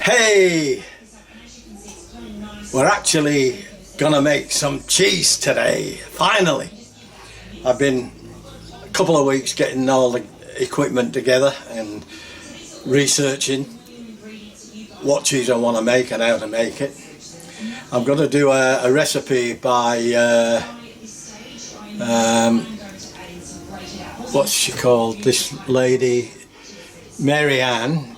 Hey, we're actually gonna make some cheese today, finally. I've been a couple of weeks getting all the equipment together and researching what cheese I want to make and how to make it. I'm going to do a recipe by what's she called, this lady, Mary Ann.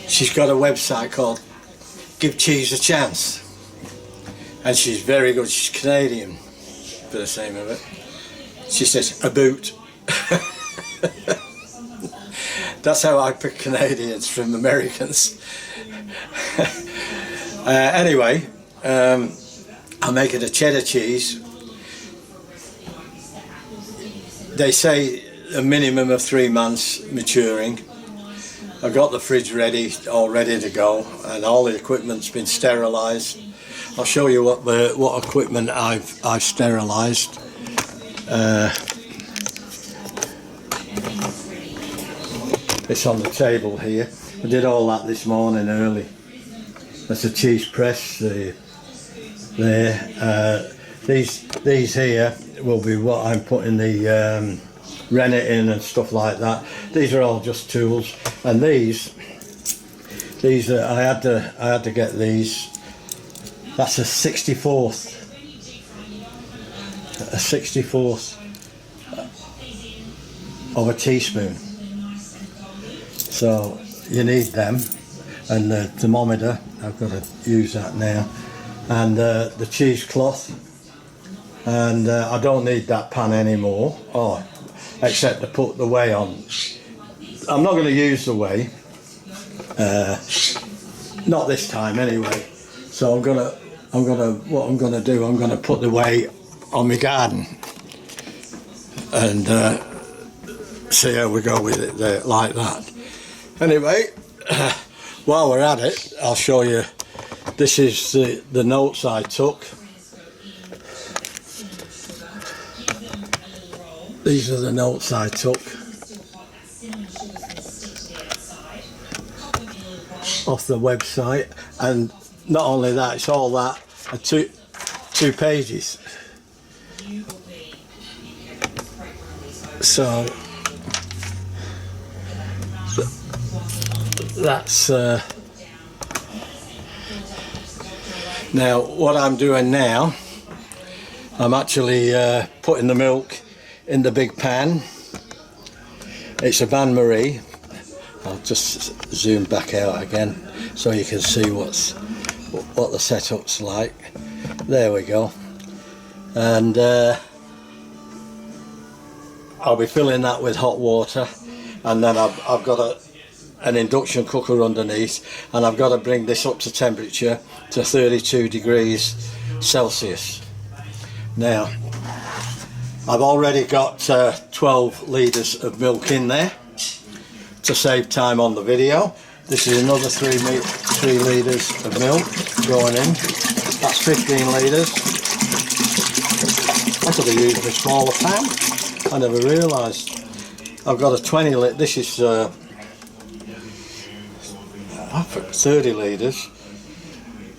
She's got a website called Give Cheese a Chance, and she's very good. She's Canadian, for the same of it. She says a boot. That's how I pick Canadians from Americans. Anyway, I'm making a cheddar cheese. They say a minimum of 3 months maturing. I've got the fridge all ready to go, and all the equipment's been sterilised. I'll show you what equipment I've sterilised. It's on the table here. I did all that this morning early. That's a cheese press there. These here will be what I'm putting the rennet in and stuff like that. These are all just tools, and these I had to get these. That's a 64th of a teaspoon. So you need them, and the thermometer, I've got to use that now, and the cheesecloth, and I don't need that pan anymore, except to put the whey on. I'm not going to use the whey, not this time anyway. So I'm gonna put the whey on my garden, and see how we go with it there, like that. Anyway, while we're at it, I'll show you. This is the notes I took. These are the notes I took off the website, and not only that, it's all that, and two pages. So that's now what I'm doing now. I'm actually putting the milk in the big pan. It's a bain marie. I'll just zoom back out again so you can see what the setup's like. There we go. And I'll be filling that with hot water, and then I've got an induction cooker underneath, and I've got to bring this up to temperature to 32 degrees Celsius. Now I've already got 12 litres of milk in there to save time on the video. This is another 3 litres of milk going in. That's 15 litres. I could have used a smaller pan. I never realised. I've got a 20 litre. This is 30 litres.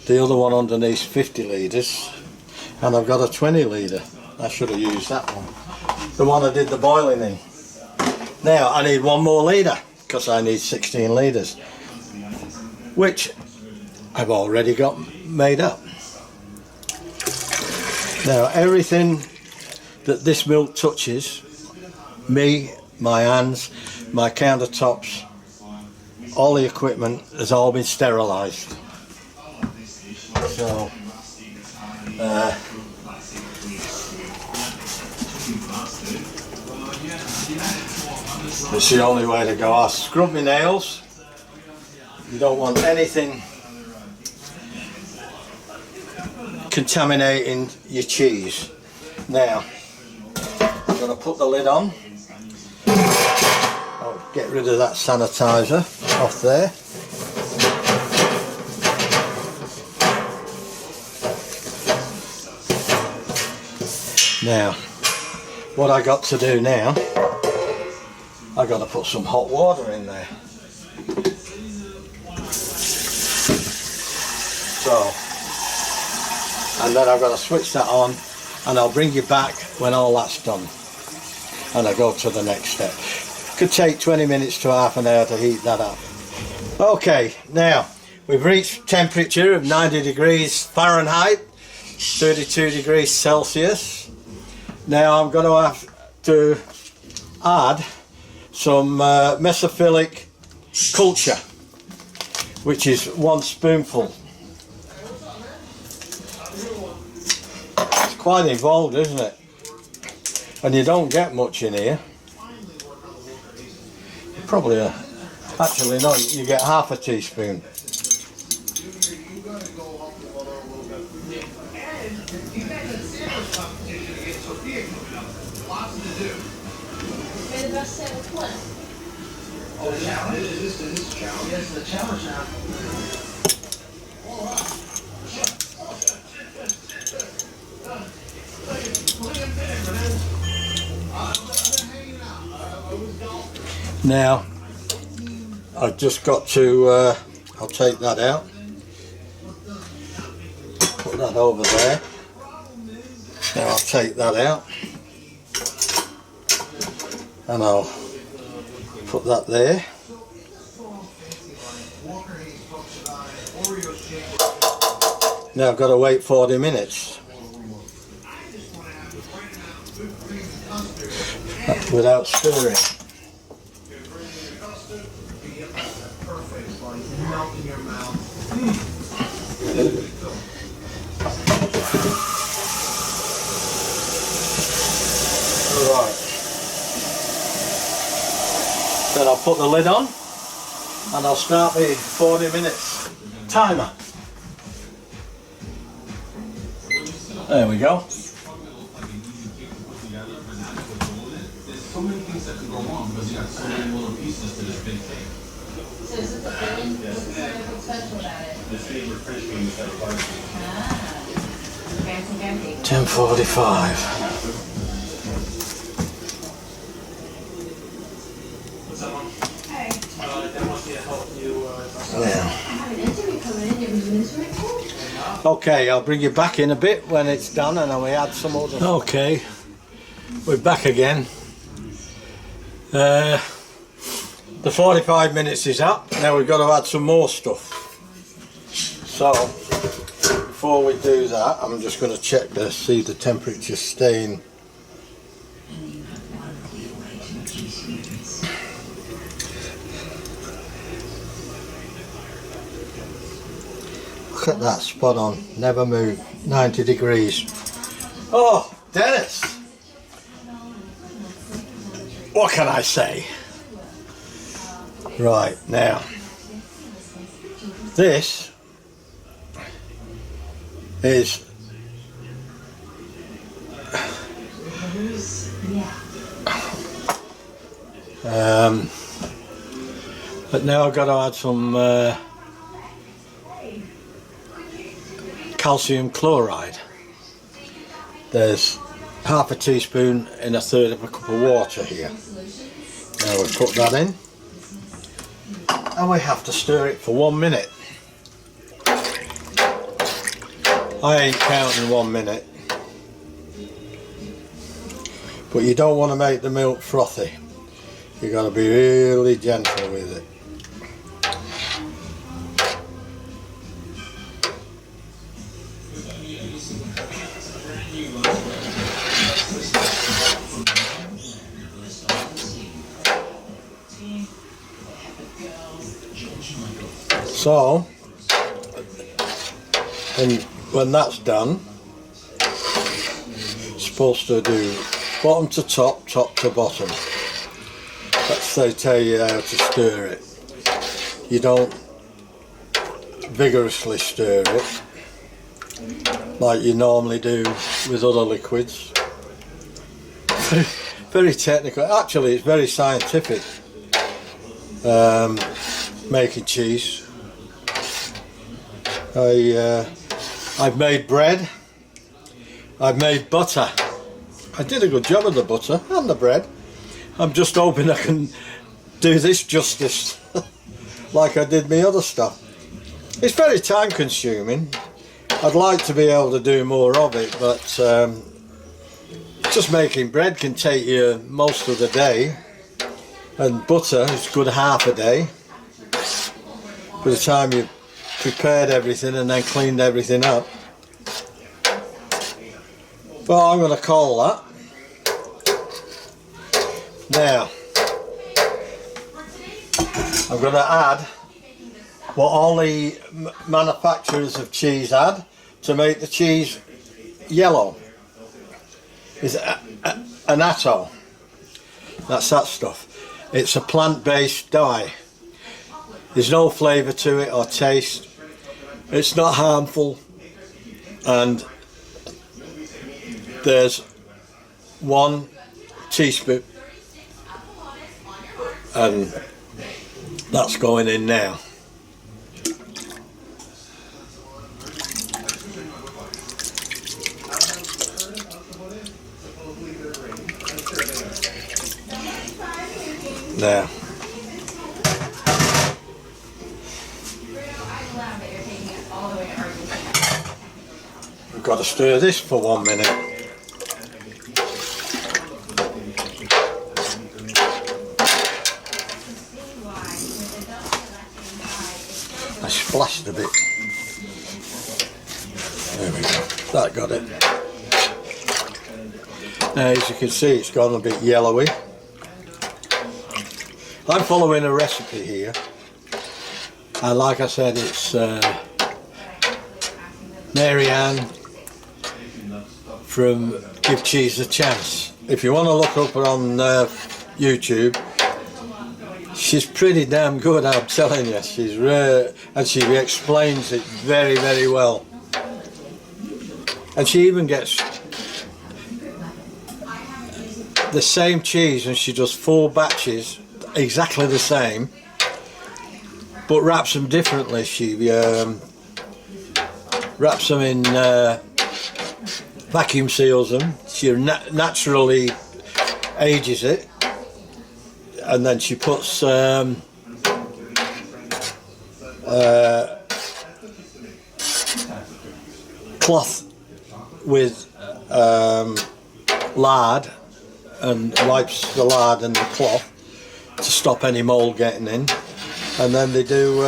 The other one underneath 50 litres, and I've got a 20 litre. I should have used that one, the one I did the boiling in. Now I need 1 more litre because I need 16 litres, which I've already got made up. Now everything that this milk touches, me, my hands, my countertops, all the equipment has all been sterilised. So it's the only way to go. I scrub my nails. You don't want anything contaminating your cheese. Now I'm going to put the lid on. I'll get rid of that sanitizer off there. Now what I got to do now I've got to put some hot water in there. So, and then I've got to switch that on, and I'll bring you back when all that's done. And I go to the next step. Could take 20 minutes to half an hour to heat that up. Okay, now we've reached temperature of 90 degrees Fahrenheit, 32 degrees Celsius. Now I'm going to have to add some mesophilic culture, which is 1 spoonful. It's quite involved, isn't it? And you don't get much in here. Probably actually no, you get half a teaspoon. Now I've just got to I'll take that out, put that over there. Now I'll take that out and I'll put that there. Now I've got to wait 40 minutes without stirring. Right. Then I'll put the lid on and I'll start the 40 minutes timer. There we go. So many things that could go wrong because you got so many little pieces to this big thing. So is it the filling? What's special about it? This favorite French cream is that barbecue. Ah, fancy. 10:45. What's up, Mom? Hey. That must be a help you. Yeah. I have an interview coming in. You have an interview? Okay, I'll bring you back in a bit when it's done, and then we add some other. Okay, we're back again. The 45 minutes is up. Now we've got to add some more stuff. So before we do that, I'm just going to check to see the temperature staying. Look at that, spot on, never move, 90 degrees. Oh, Dennis! What can I say? Right, now, this is but now I've got to add some calcium chloride. There's half a teaspoon in a third of a cup of water here. Now we put that in and we have to stir it for 1 minute. I ain't counting 1 minute, but you don't want to make the milk frothy. You got to be really gentle with it. So, and when that's done, it's supposed to do bottom to top, top to bottom. That's they tell you how to stir it. You don't vigorously stir it like you normally do with other liquids. Very technical. Actually, it's very scientific. Making cheese. I've made bread. I've made butter. I did a good job of the butter and the bread. I'm just hoping I can do this justice like I did my other stuff. It's very time consuming. I'd like to be able to do more of it, but just making bread can take you most of the day, and butter is good half a day. By the time you've prepared everything and then cleaned everything up. Well, I'm going to call that. Now, I'm going to add what all the manufacturers of cheese add to make the cheese yellow. Is annatto. That's that stuff. It's a plant-based dye. There's no flavour to it or taste. It's not harmful, and there's 1 teaspoon, and that's going in now. There. We've got to stir this for 1 minute. I splashed a bit. There we go. That got it. Now, as you can see, it's gone a bit yellowy. I'm following a recipe here, and like I said, it's Mary Ann from Give Cheese a Chance. If you want to look up her on YouTube, she's pretty damn good, I'm telling you. She's rare, and she explains it very, very well. And she even gets the same cheese, and she does 4 batches exactly the same, but wraps them differently. She wraps them in vacuum seals them. She naturally ages it, and then she puts cloth with lard, and wipes the lard and the cloth to stop any mould getting in, and then they do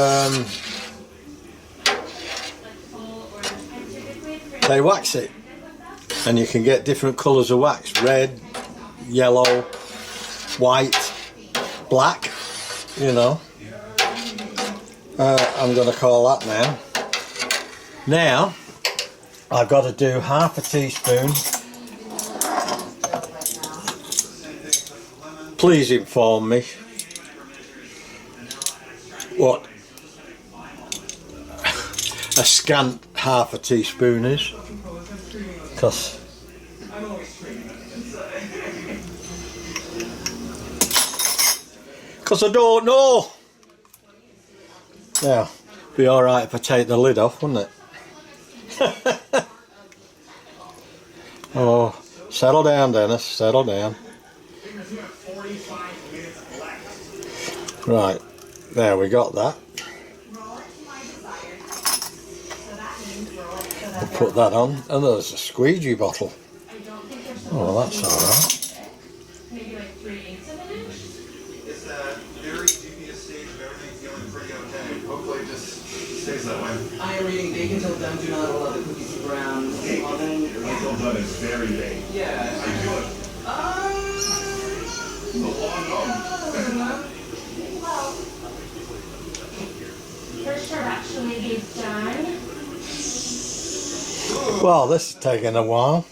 they wax it, and you can get different colours of wax: red, yellow, white, black, you know. I'm going to call that now. Now I've got to do half a teaspoon. Please inform me what a scant half a teaspoon is, because I don't know. Now, be alright if I take the lid off, wouldn't it? Oh, settle down, Dennis, settle down. Right, there, we got that. We'll put that on, and there's a squeegee bottle. Oh, that's alright. I am reading bake until done. Do not allow the cookies to brown. Oven. Until done is very big. Yeah. I do it. First shirt actually is done. Well, this is taking a while.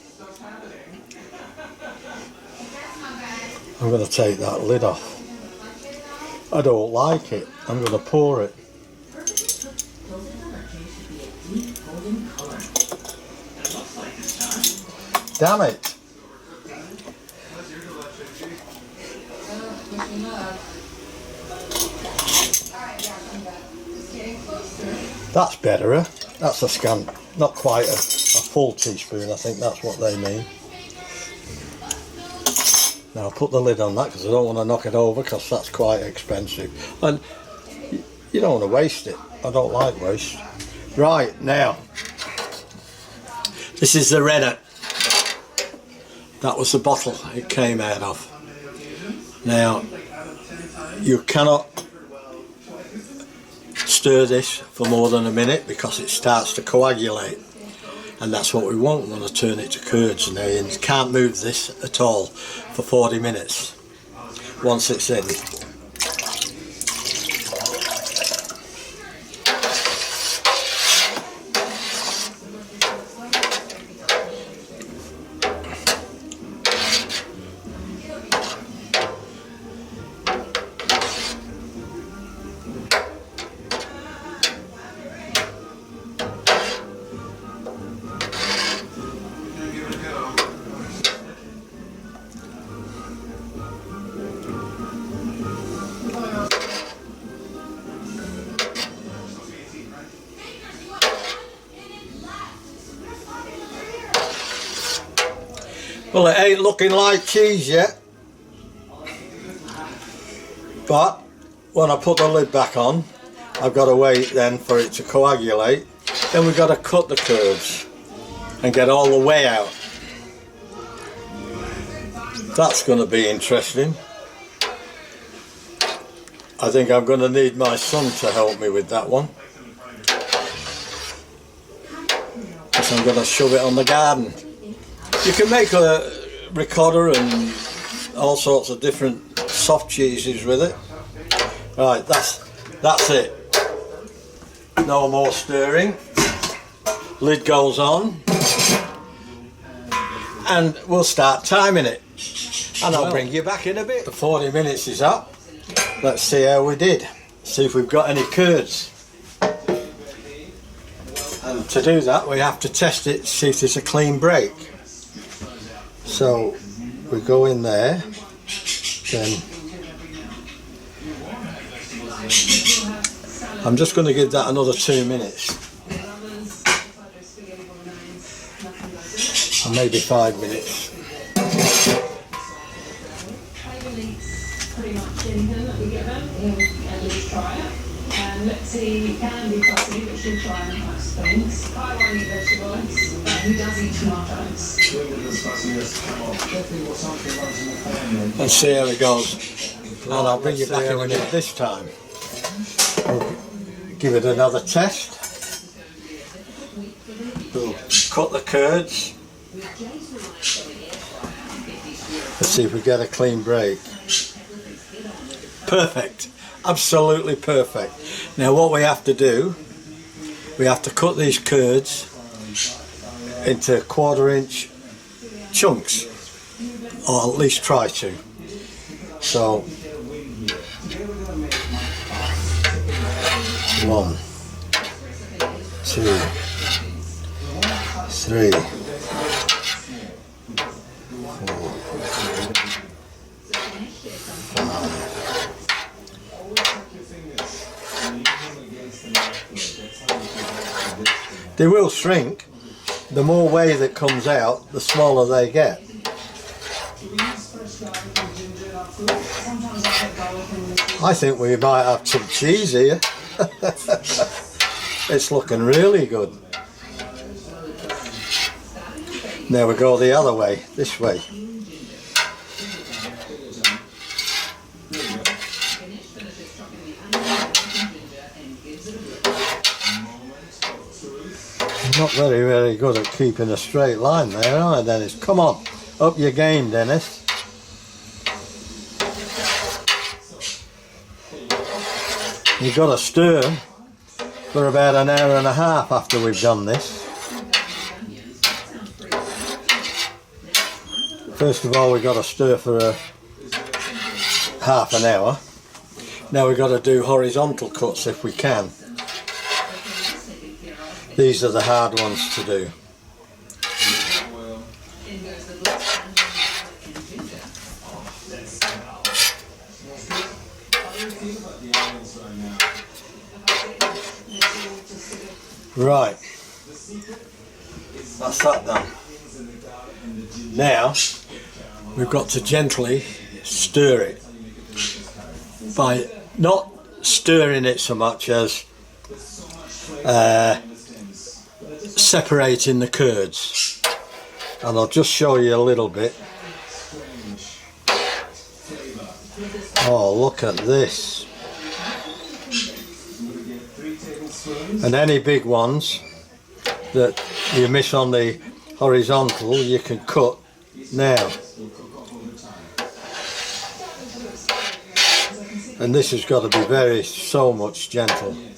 I'm going to take that lid off. I don't like it. I'm going to pour it. Damn it. That's better, eh? That's a scant, not quite a full teaspoon, I think that's what they mean. Now I'll put the lid on that because I don't want to knock it over because that's quite expensive. And you don't want to waste it. I don't like waste. Right, now, this is the rennet. That was the bottle it came out of. Now, you cannot stir this for more than a minute because it starts to coagulate. And that's what we want. We want to turn it to curds. Now, you can't move this at all for 40 minutes once it's in. Well, it ain't looking like cheese yet, but when I put the lid back on, I've got to wait then for it to coagulate. Then we've got to cut the curds and get all the whey out. That's going to be interesting. I think I'm going to need my son to help me with that one, because I'm going to shove it on the garden. You can make a ricotta and all sorts of different soft cheeses with it. Right, that's it. No more stirring. Lid goes on, and we'll start timing it. And I'll bring you back in a bit. The 40 minutes is up. Let's see how we did. See if we've got any curds. And to do that, we have to test it to see if there's a clean break. So we go in there, then I'm just going to give that another 2 minutes, or maybe 5 minutes. Pretty much in them that we get them, at least try it. And let's see, it can be fussy, but she'll try and most things. I won't eat vegetables, but he does eat tomatoes. Let's see how it goes. And I'll bring you back in a minute this time. We'll give it another test. We'll cut the curds. Let's see if we get a clean break. Perfect. Absolutely perfect. Now what we have to do, we have to cut these curds into 1/4 inch chunks, or at least try to. So 1, 2, 3, 4, 5. They will shrink. The more whey that comes out, the smaller they get. I think we might have some cheese here. It's looking really good. Now we go the other way, this way. Not very good at keeping a straight line there, are you, Dennis? Come on, up your game, Dennis. You've got to stir for about an hour and a half after we've done this. First of all, we've got to stir for half an hour. Now we've got to do horizontal cuts if we can. These are the hard ones to do. Right, that's that done. Now we've got to gently stir it by not stirring it so much as separating the curds. And I'll just show you a little bit. Oh, look at this. And any big ones that you miss on the horizontal, you can cut now. And this has got to be so much gentle. And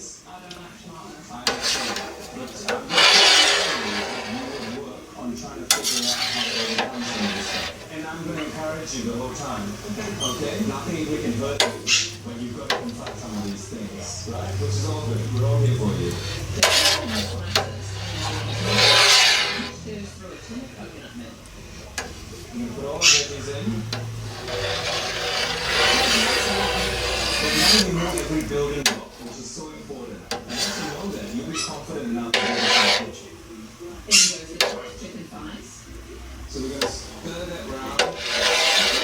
I'm going to encourage you the whole time. Okay? Nothing we can hurt you when you've got to confront some of these things. Right? Which is all good. We're all here for you. I'm going to put all the veggies in. But now you know every building block, which is so important. And once you know that, you'll be confident enough to do the kitchen. Chicken thighs. So we're going to stir that round.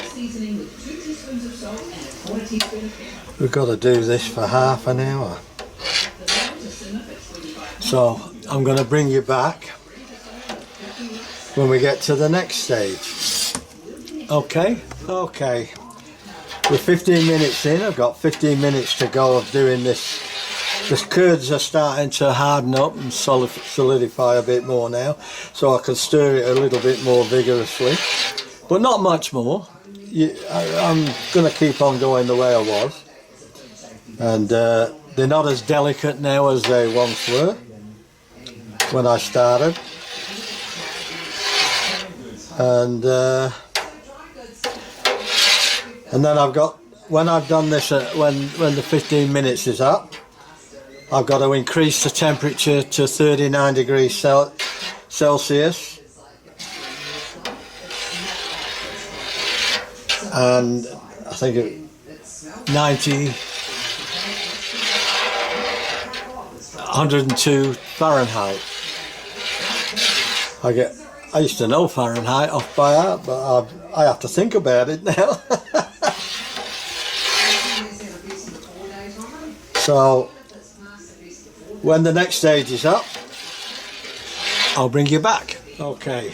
Seasoning with 2 teaspoons of salt and a 1/4 teaspoon of pepper. We've got to do this for half an hour. So I'm going to bring you back when we get to the next stage. Okay, okay. We're 15 minutes in. I've got 15 minutes to go of doing this. The curds are starting to harden up and solidify a bit more now, so I can stir it a little bit more vigorously, but not much more. I'm going to keep on going the way I was, and they're not as delicate now as they once were when I started. And then I've got, when I've done this, when the 15 minutes is up, I've got to increase the temperature to 39 degrees Celsius, and I think 102 Fahrenheit. I used to know Fahrenheit off by heart, but I have to think about it now. So when the next stage is up, I'll bring you back. Okay,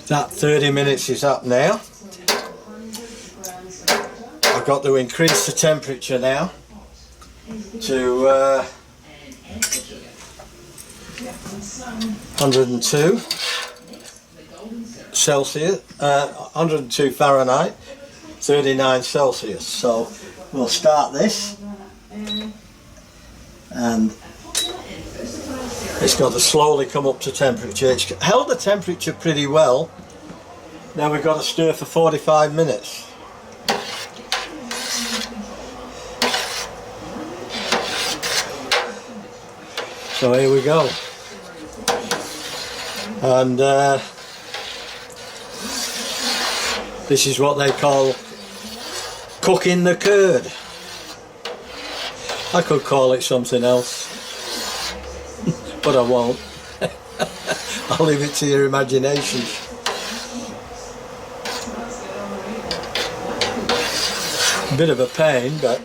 that 30 minutes is up now. I've got to increase the temperature now to 102 Celsius, 102 Fahrenheit, 39 Celsius. So we'll start this, and it's got to slowly come up to temperature. It's held the temperature pretty well. Now we've got to stir for 45 minutes. So here we go. And this is what they call cooking the curd. I could call it something else, but I won't. I'll leave it to your imagination. A bit of a pain, but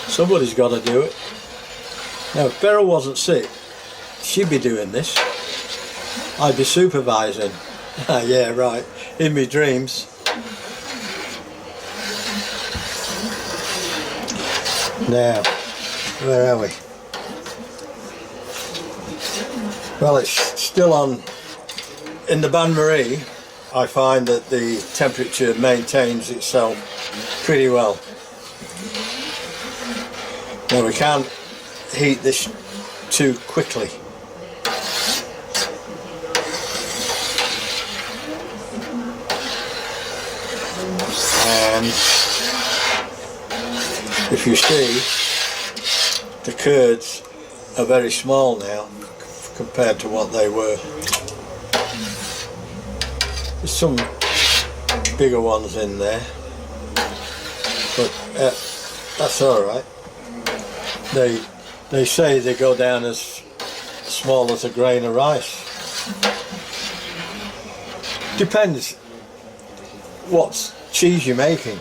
somebody's got to do it. Now, if Beryl wasn't sick, she'd be doing this. I'd be supervising. Yeah, right. In my dreams. Now, where are we? Well, it's still on. In the bain-marie, I find that the temperature maintains itself pretty well. Now, we can't heat this too quickly. And if you see, the curds are very small now compared to what they were. There's some bigger ones in there, but that's all right. They say they go down as small as a grain of rice. Depends what cheese you're making.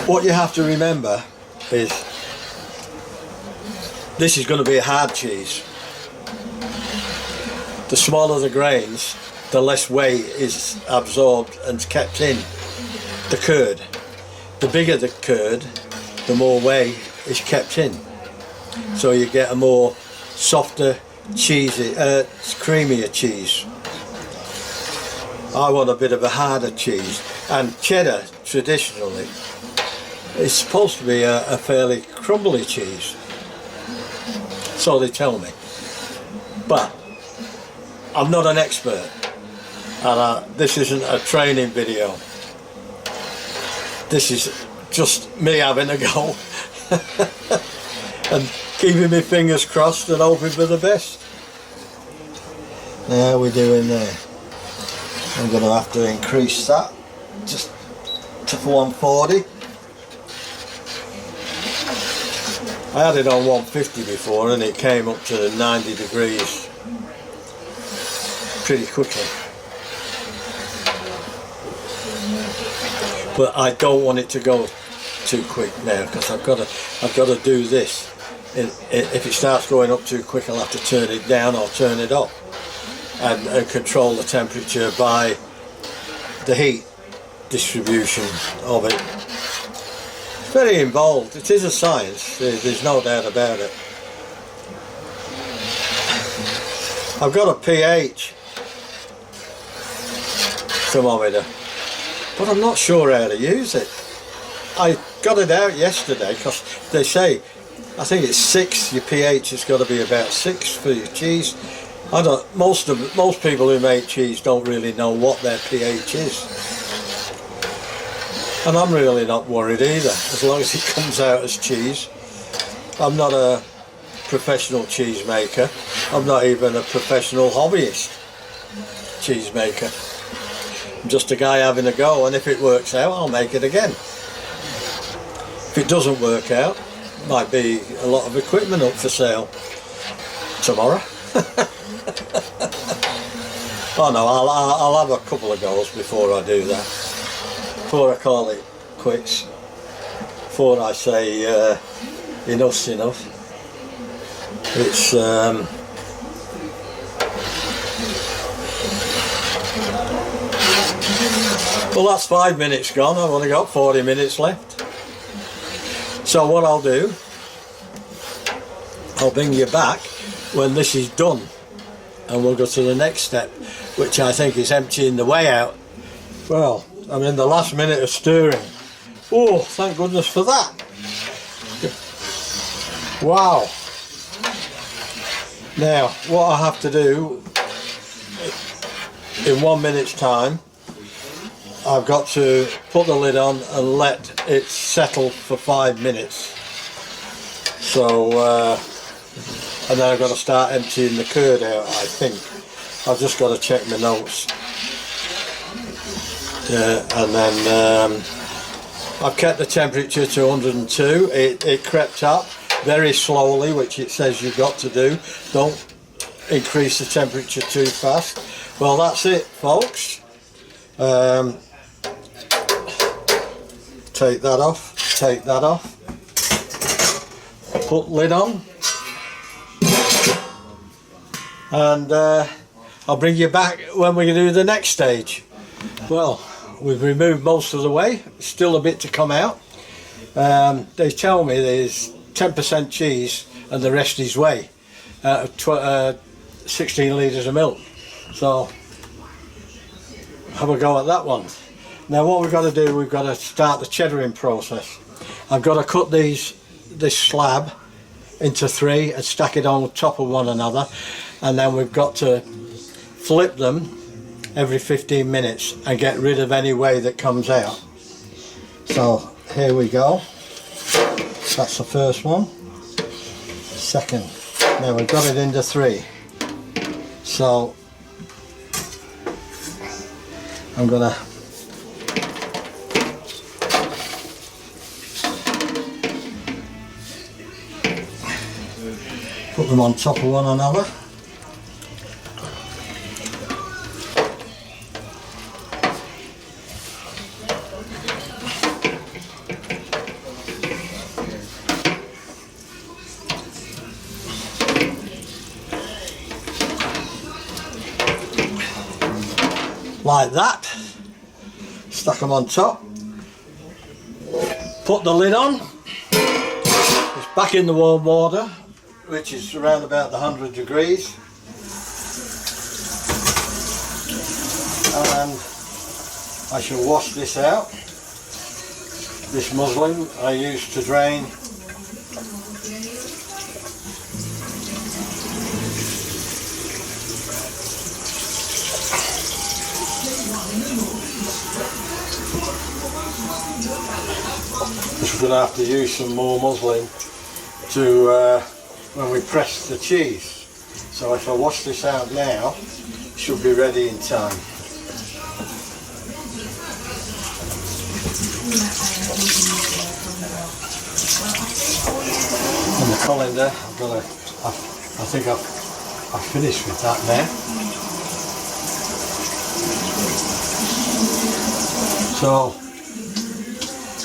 What you have to remember is this is going to be a hard cheese. The smaller the grains, the less whey is absorbed and kept in the curd. The bigger the curd, the more whey is kept in. So you get a more softer, cheesy, creamier cheese. I want a bit of a harder cheese. And cheddar, traditionally, is supposed to be a fairly crumbly cheese. So they tell me. But I'm not an expert, and this isn't a training video. This is just me having a go and keeping my fingers crossed and hoping for the best. How are we doing there? I'm going to have to increase that just to 140. I had it on 150 before and it came up to 90 degrees pretty quickly. But I don't want it to go too quick now because I've got to do this. If it starts going up too quick, I'll have to turn it down or turn it up and control the temperature by the heat distribution of it. It's very involved. It is a science. There's no doubt about it. I've got a pH thermometer, but I'm not sure how to use it. I got it out yesterday because they say, I think it's 6. Your pH has got to be about 6 for your cheese. I don't. Most people who make cheese don't really know what their pH is, and I'm really not worried either, as long as it comes out as cheese. I'm not a professional cheese maker. I'm not even a professional hobbyist cheese maker. I'm just a guy having a go, and if it works out, I'll make it again. If it doesn't work out, might be a lot of equipment up for sale tomorrow. Oh no, I'll have a couple of goes before I do that. Before I call it quits. Before I say enough's enough. It's well, that's 5 minutes gone. I've only got 40 minutes left. So what I'll do, I'll bring you back when this is done, and we'll go to the next step, which I think is emptying the whey out. Well, I'm in the last minute of stirring. Oh, thank goodness for that. Wow. Now, what I have to do in 1 minute's time, I've got to put the lid on and let it settle for 5 minutes. So, and then I've got to start emptying the curd out, I think. I've just got to check my notes. And then I've kept the temperature to 102. It crept up very slowly, which it says you've got to do. Don't increase the temperature too fast. Well, that's it, folks. Take that off, take that off, put lid on, and I'll bring you back when we do the next stage. Well, we've removed most of the whey, still a bit to come out. They tell me there's 10% cheese and the rest is whey out of 16 litres of milk. So have a go at that one. Now what we've got to do, we've got to start the cheddaring process. I've got to cut this slab into 3 and stack it on top of one another, and then we've got to flip them every 15 minutes and get rid of any whey that comes out. So here we go. That's the first one. Second. Now we've got it into 3. So I'm gonna put them on top of one another. like that. Stack them on top. Put the lid on. It's back in the warm water, which is around about the 100 degrees. And I shall wash this out. This muslin I use to drain Just going to have to use some more muslin to when we press the cheese. So if I wash this out now, it should be ready in time. And the colander, I think I've finished with that now. So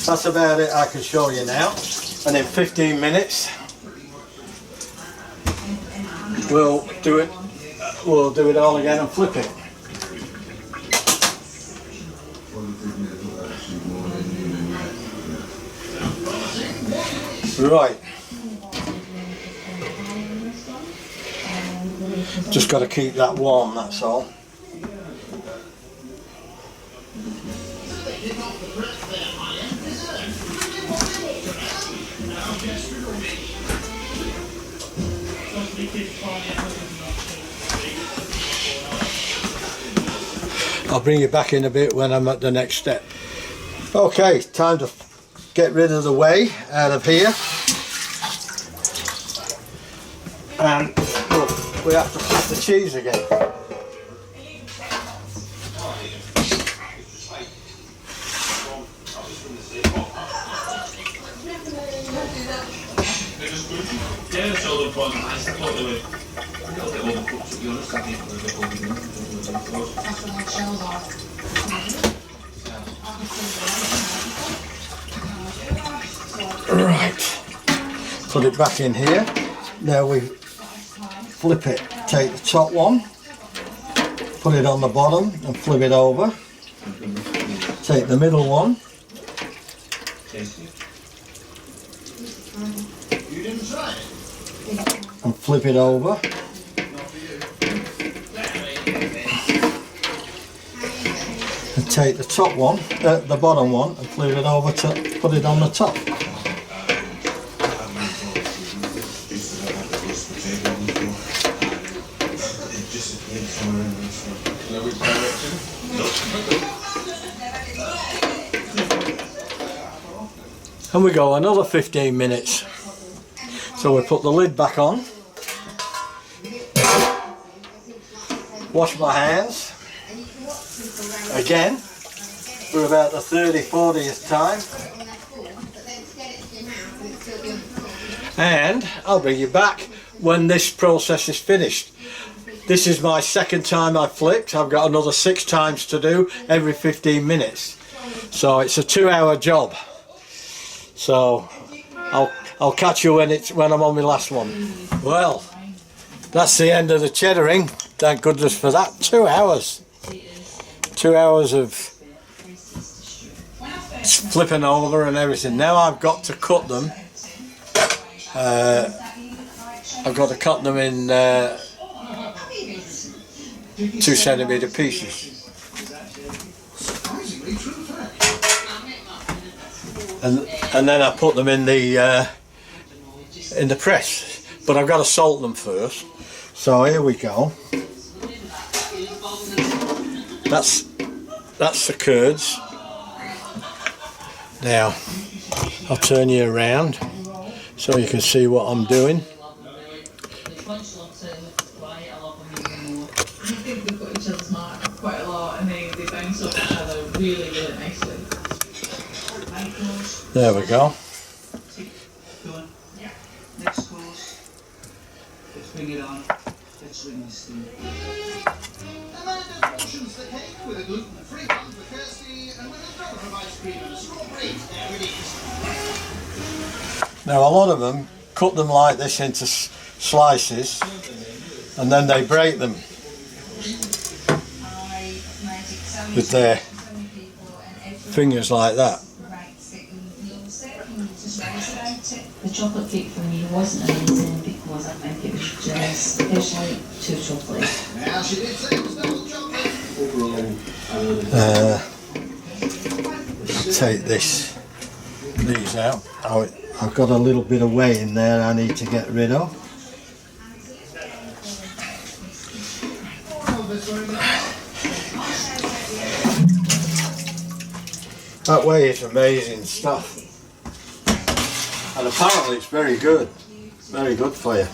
that's about it I can show you now. And in 15 minutes we'll do it all again and flip it. Right. Just got to keep that warm, that's all. I'll bring you back in a bit when I'm at the next step. Okay, time to get rid of the whey out of here. And look, we have to flip the cheese again. Right, put it back in here. Now we flip it, take the top one, put it on the bottom and flip it over. Take the middle one, and flip it over. And take the top one, the bottom one, and flip it over to put it on the top. And we go another 15 minutes. So we put the lid back on, wash my hands again for about the 40th time, and I'll bring you back when this process is finished. This is my second time I've flipped. I've got another 6 times to do every 15 minutes. So it's a 2-hour job. So I'll catch you when I'm on my last one. Well, that's the end of the cheddaring. Thank goodness for that. 2 hours. 2 hours of flipping over and everything. Now I've got to cut them. I've got to cut them in 2cm pieces. And then I put them in the press, but I've got to salt them first. So here we go. That's the curds. Now I'll turn you around so you can see what I'm doing. Quite a lot, and they bounce off each other really, really nicely. There we go. Yeah. Next course. Let's bring it on. Let's ring this thing. Amanda portions the cake with a gluten-free one for Kirsty and with a drop of ice cream and a strawberry. There it is. Now a lot of them cut them like this into slices and then they break them. with their fingers like that. The chocolate cake for me wasn't amazing because I think it was just especially too chocolate. Now she did say it was double chocolate. Take these out. I've got a little bit of whey in there I need to get rid of. That whey is amazing stuff. And apparently it's very good for you.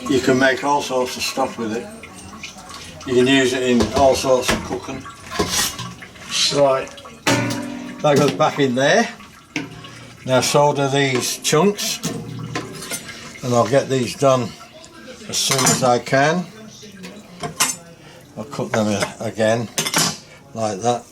You can make all sorts of stuff with it. You can use it in all sorts of cooking. Right, that goes back in there. Now so do these chunks, and I'll get these done as soon as I can. I'll cut them again like that.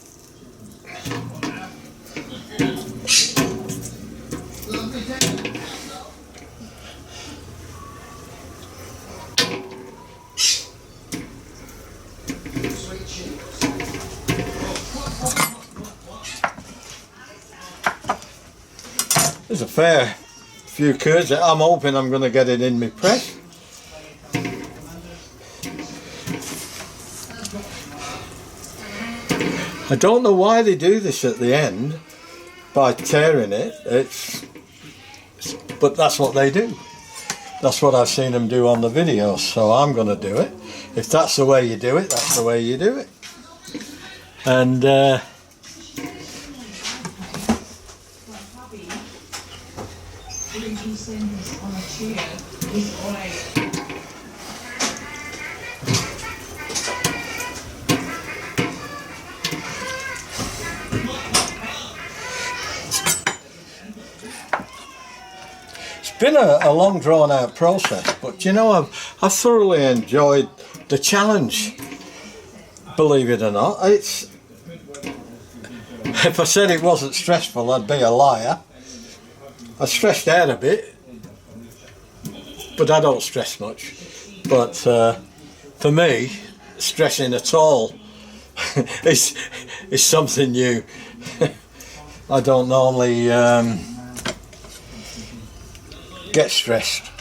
There's a fair few curds. I'm hoping I'm going to get it in my press. I don't know why they do this at the end by tearing it. But that's what they do. That's what I've seen them do on the videos, so I'm going to do it. If that's the way you do it, that's the way you do it. And it's been a long drawn out process, but you know, I've thoroughly enjoyed the challenge, believe it or not. If I said it wasn't stressful, I'd be a liar. I stressed out a bit, but I don't stress much. But for me, stressing at all is something new. I don't normally get stressed.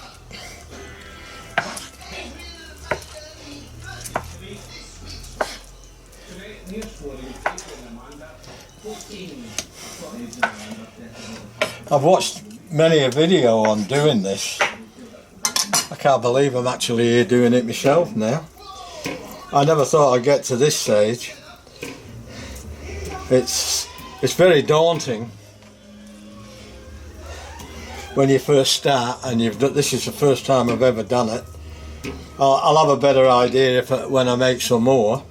I've watched many a video on doing this. I can't believe I'm actually here doing it myself now. I never thought I'd get to this stage. It's very daunting when you first start, and this is the first time I've ever done it. I'll have a better idea when I make some more,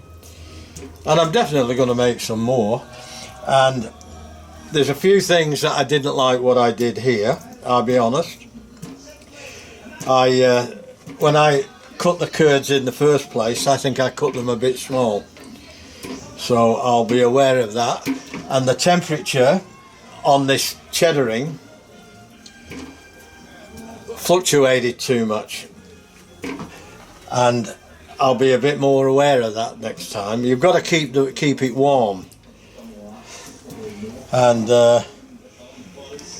and I'm definitely going to make some more. And there's a few things that I didn't like what I did here, I'll be honest. When I cut the curds in the first place, I think I cut them a bit small. So I'll be aware of that. And the temperature on this cheddaring fluctuated too much. And I'll be a bit more aware of that next time. You've got to keep it warm. And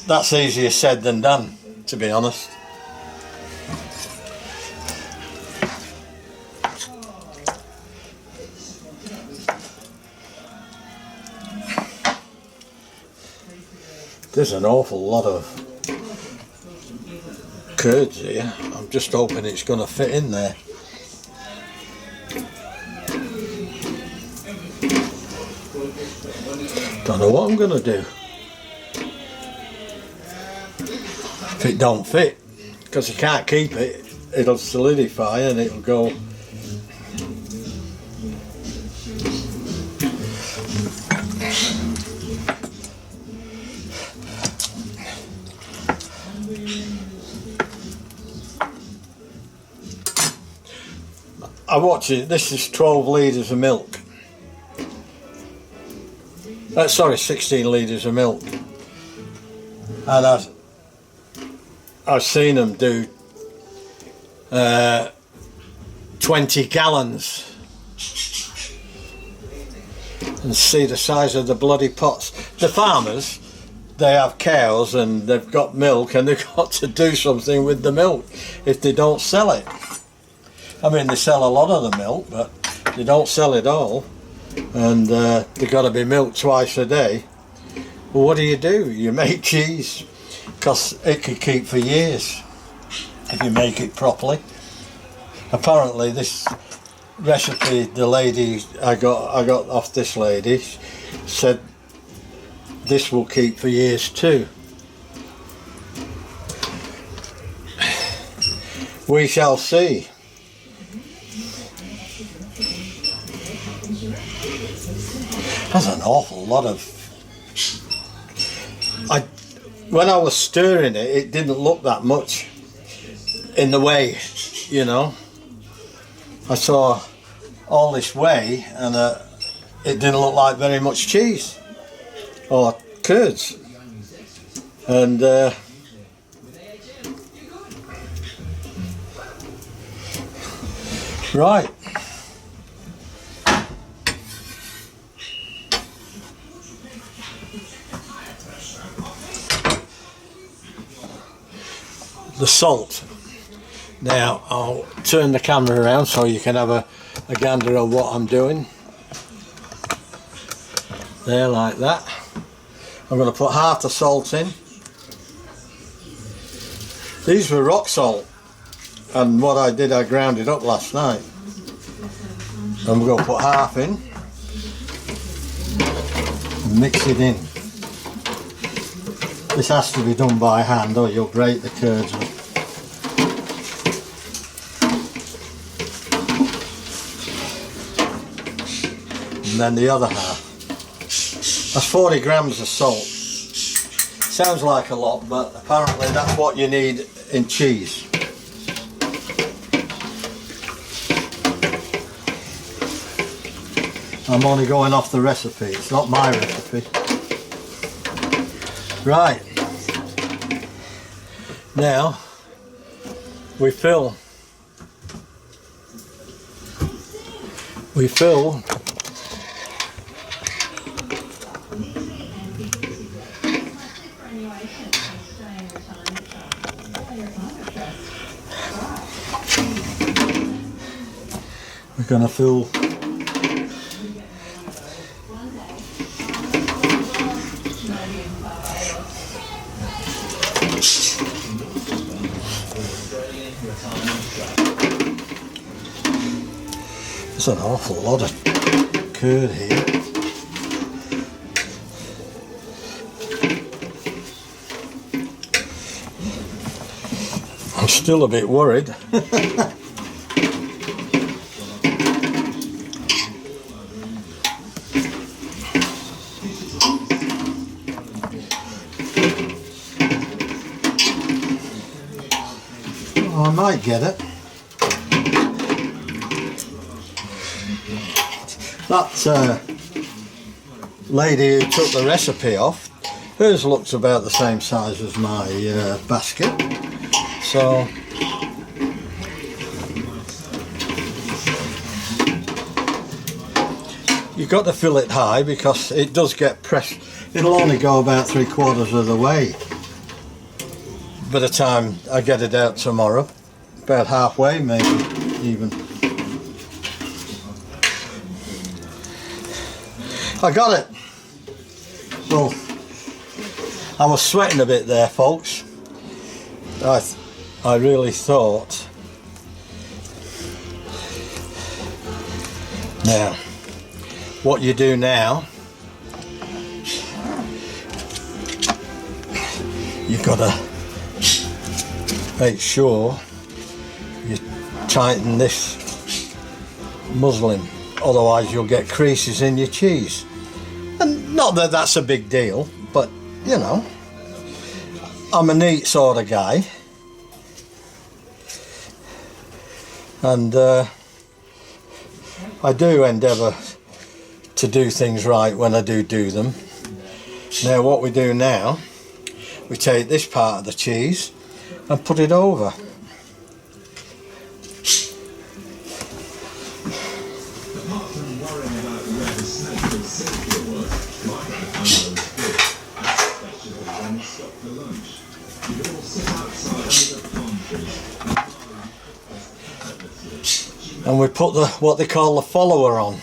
that's easier said than done, to be honest. There's an awful lot of curds here. I'm just hoping it's going to fit in there. Don't know what I'm going to do if it don't fit, because you can't keep it. It'll solidify and it'll go. I watch it. This is 12 litres of milk. Sorry, 16 litres of milk. And I've seen them do 20 gallons. and see the size of the bloody pots. The farmers, they have cows and they've got milk, and they've got to do something with the milk if they don't sell it. I mean, they sell a lot of the milk, but they don't sell it all, and they've got to be milked twice a day. Well, what do? You make cheese, because it could keep for years if you make it properly. Apparently this recipe, the lady I got off this lady, said this will keep for years too. We shall see. That's an awful lot of... when I was stirring it, it didn't look that much in the whey, you know. I saw all this whey, and it didn't look like very much cheese or curds. And right. The salt. Now I'll turn the camera around so you can have a gander of what I'm doing. There, like that. I'm going to put half the salt in. These were rock salt, and what I did, I ground it up last night. I'm going to put half in and mix it in. This has to be done by hand or you'll break the curds. And then the other half. That's 40 grams of salt. Sounds like a lot, but apparently that's what you need in cheese. I'm only going off the recipe, it's not my recipe. Right, now we fill we're going to fill there's an awful lot of curd here. I'm still a bit worried. I might get it. That lady who took the recipe off, hers looks about the same size as my basket. So you've got to fill it high because it does get pressed. It'll only go about 3/4 of the way by the time I get it out tomorrow. About halfway maybe even. I got it. Well, I was sweating a bit there, folks. I really thought. Now, what you do now, you've got to make sure you tighten this muslin, otherwise you'll get creases in your cheese. And not that that's a big deal, but you know, I'm a neat sort of guy, and I do endeavour to do things right when I do them. Now what we do now, we take this part of the cheese and put it over. Apart from worrying about where the snake will sit, and we put the what they call the follower on.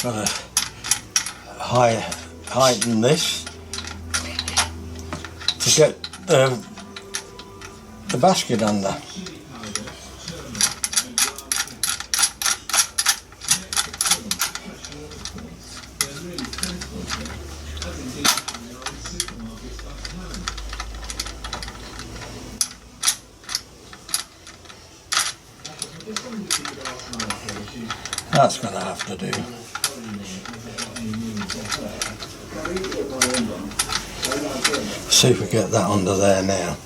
Got to heighten this to get the basket under. That's going to have to do. See if we get that under there now.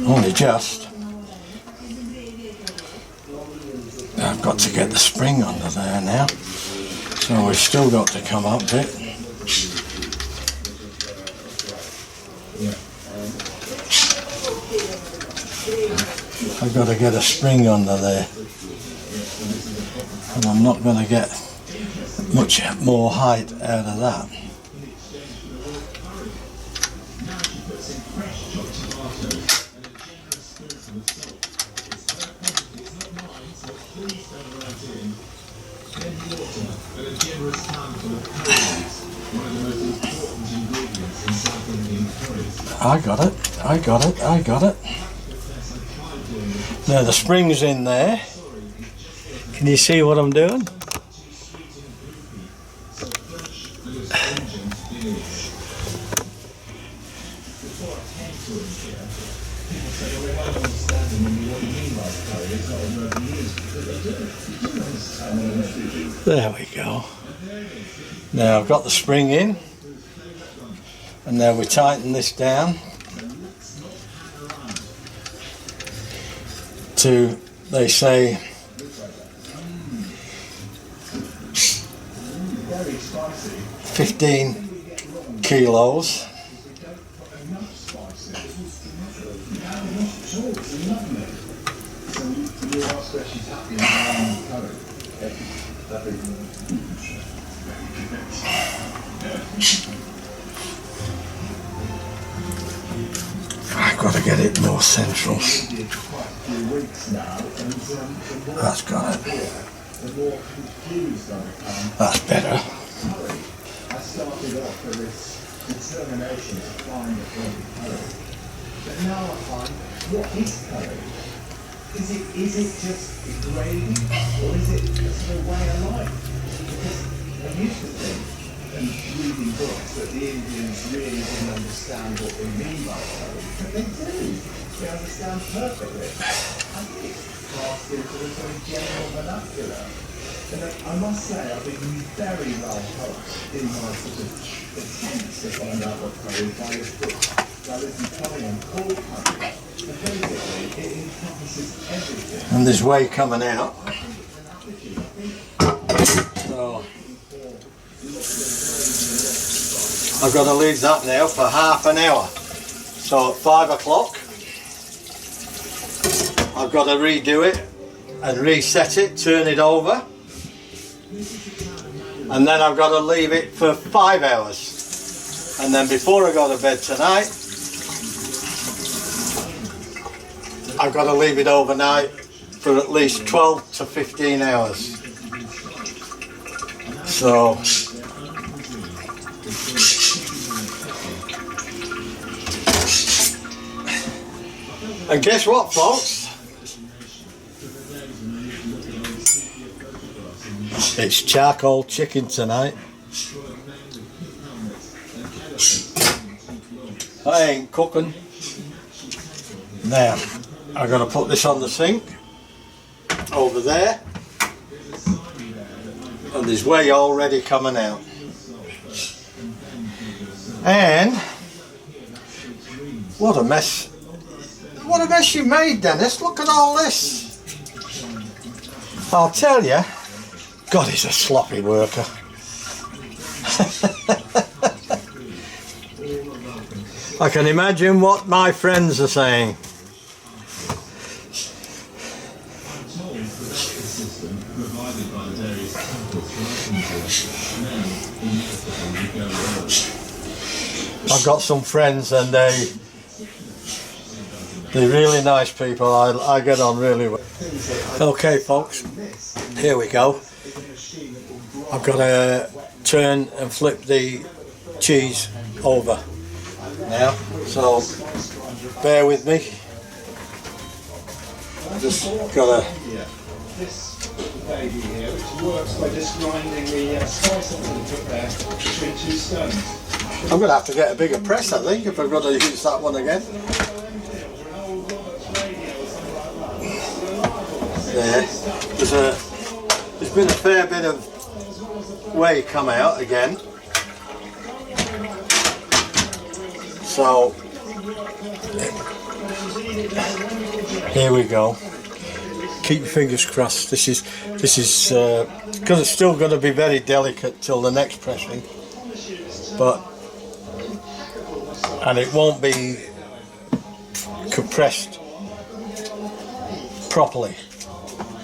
Only just. I've got to get the spring under there now. So we've still got to come up a bit. I've got to get a spring under there. And I'm not going to get much more height out of that. I got it. Now the spring's in there. Can you see what I'm doing? There we go. Now I've got the spring in, and now we tighten this down to, they say, 15 kilos. I've got to get it more central. That's got it. That's better. I started off with this determination to find the courage. But now I find, what is courage? Is it just degrading, or is it a sort of way of life? Because I used to think, and reading books, that the Indians really didn't understand what they mean by courage. But they do. They understand perfectly. I think it's passed into the sort of general vernacular. And I must say, I've been very well helped in my sort of attempts to find out what courage by this book. By this Italian called courage. And basically, it encompasses everything. And there's whey coming out. So I've got to leave that now for half an hour. So at 5 o'clock, I've got to redo it and reset it, turn it over. And then I've got to leave it for 5 hours. And then before I go to bed tonight, I've got to leave it overnight for at least 12 to 15 hours. So and guess what, folks? It's charcoal chicken tonight. I ain't cooking. Now, I'm going to put this on the sink over there, and there's whey already coming out. And what a mess! What a mess you made, Dennis! Look at all this. I'll tell you, God, he's a sloppy worker. I can imagine what my friends are saying. I've got some friends and they're really nice people. I get on really well. Okay folks, here we go. I've got to turn and flip the cheese over now, so bear with me. I've just got to... This baby here, which works by just grinding the spice that we took there between two stones. I'm going to have to get a bigger press, I think, if I've got to use that one again. There. There's been a fair bit of whey come out again. So here we go. Keep your fingers crossed. This is because it's still going to be very delicate till the next pressing, and it won't be compressed properly.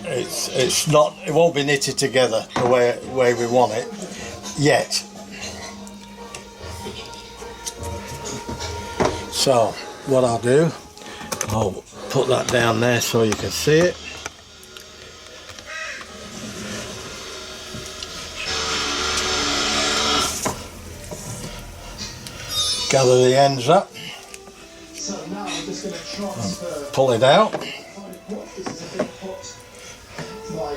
It won't be knitted together the way we want it yet. So what I'll do, I'll put that down there so you can see it. Gather the ends up, So now I'm just going to transfer. pull it out. This is a big pot, my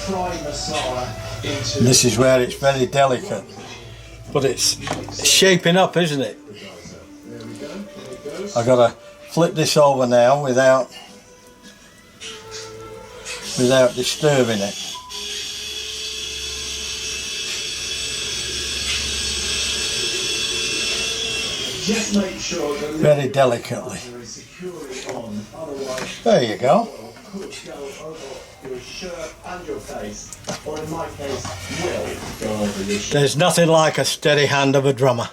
fry masala into. This is where it's very delicate, but it's shaping up, isn't it? I've got to flip this over now without disturbing it. Just make sure that Very delicately. is securely on, otherwise There you go. could go over your shirt and your face, or in my case, will go over your shirt. There's nothing like a steady hand of a drummer.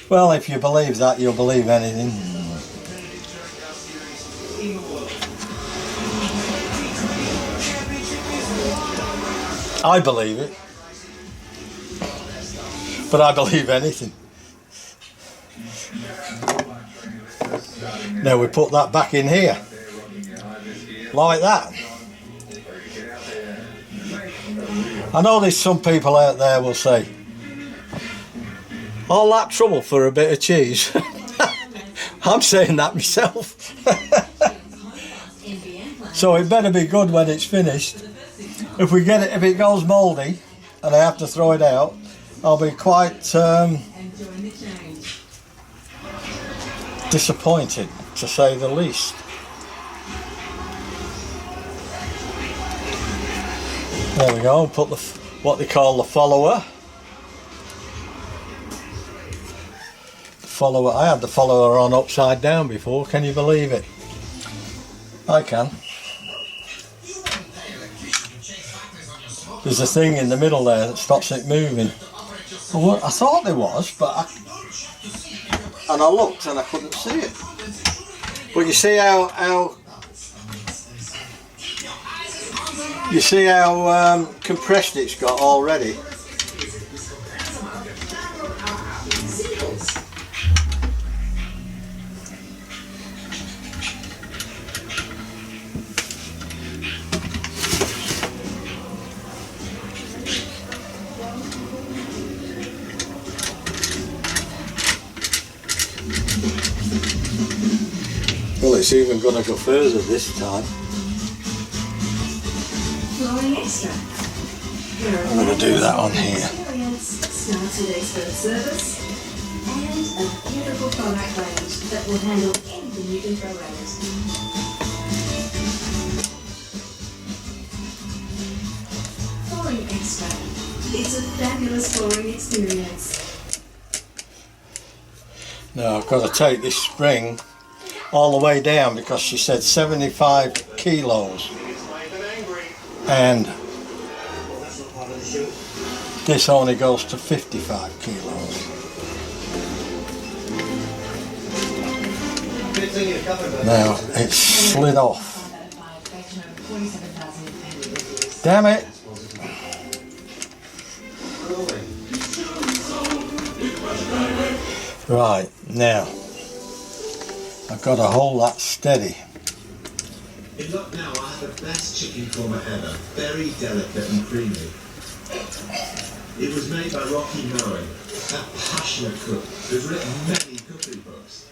Well, if you believe that, you'll believe anything. I believe it. But I believe anything. Now we put that back in here. Like that. I know there's some people out there will say, all that trouble for a bit of cheese. I'm saying that myself. So it better be good when it's finished. If it goes mouldy and I have to throw it out, I'll be quite disappointed, to say the least. There we go, put what they call the follower. I had the follower on upside down before, can you believe it? I can. There's a thing in the middle there that stops it moving. Well, I thought there was, but and I looked and I couldn't see it. But you see how compressed it's got already. Well, it's even going to go further this time. Flowing extra. I'm going to do that on here. Start today's first service. And a beautiful product range that will handle anything you can throw at it. Flooring extra. It's a fabulous flooring experience. Now I've got to take this spring all the way down because she said 75 kg kilos, and this only goes to 55 kilos. Now it's slid off. Damn it! Right, now I've got to hold that steady. In Luck Now, I have the best chicken korma ever. Very delicate and creamy. It was made by Rocky Moen, a passionate cook who's written many cookery books.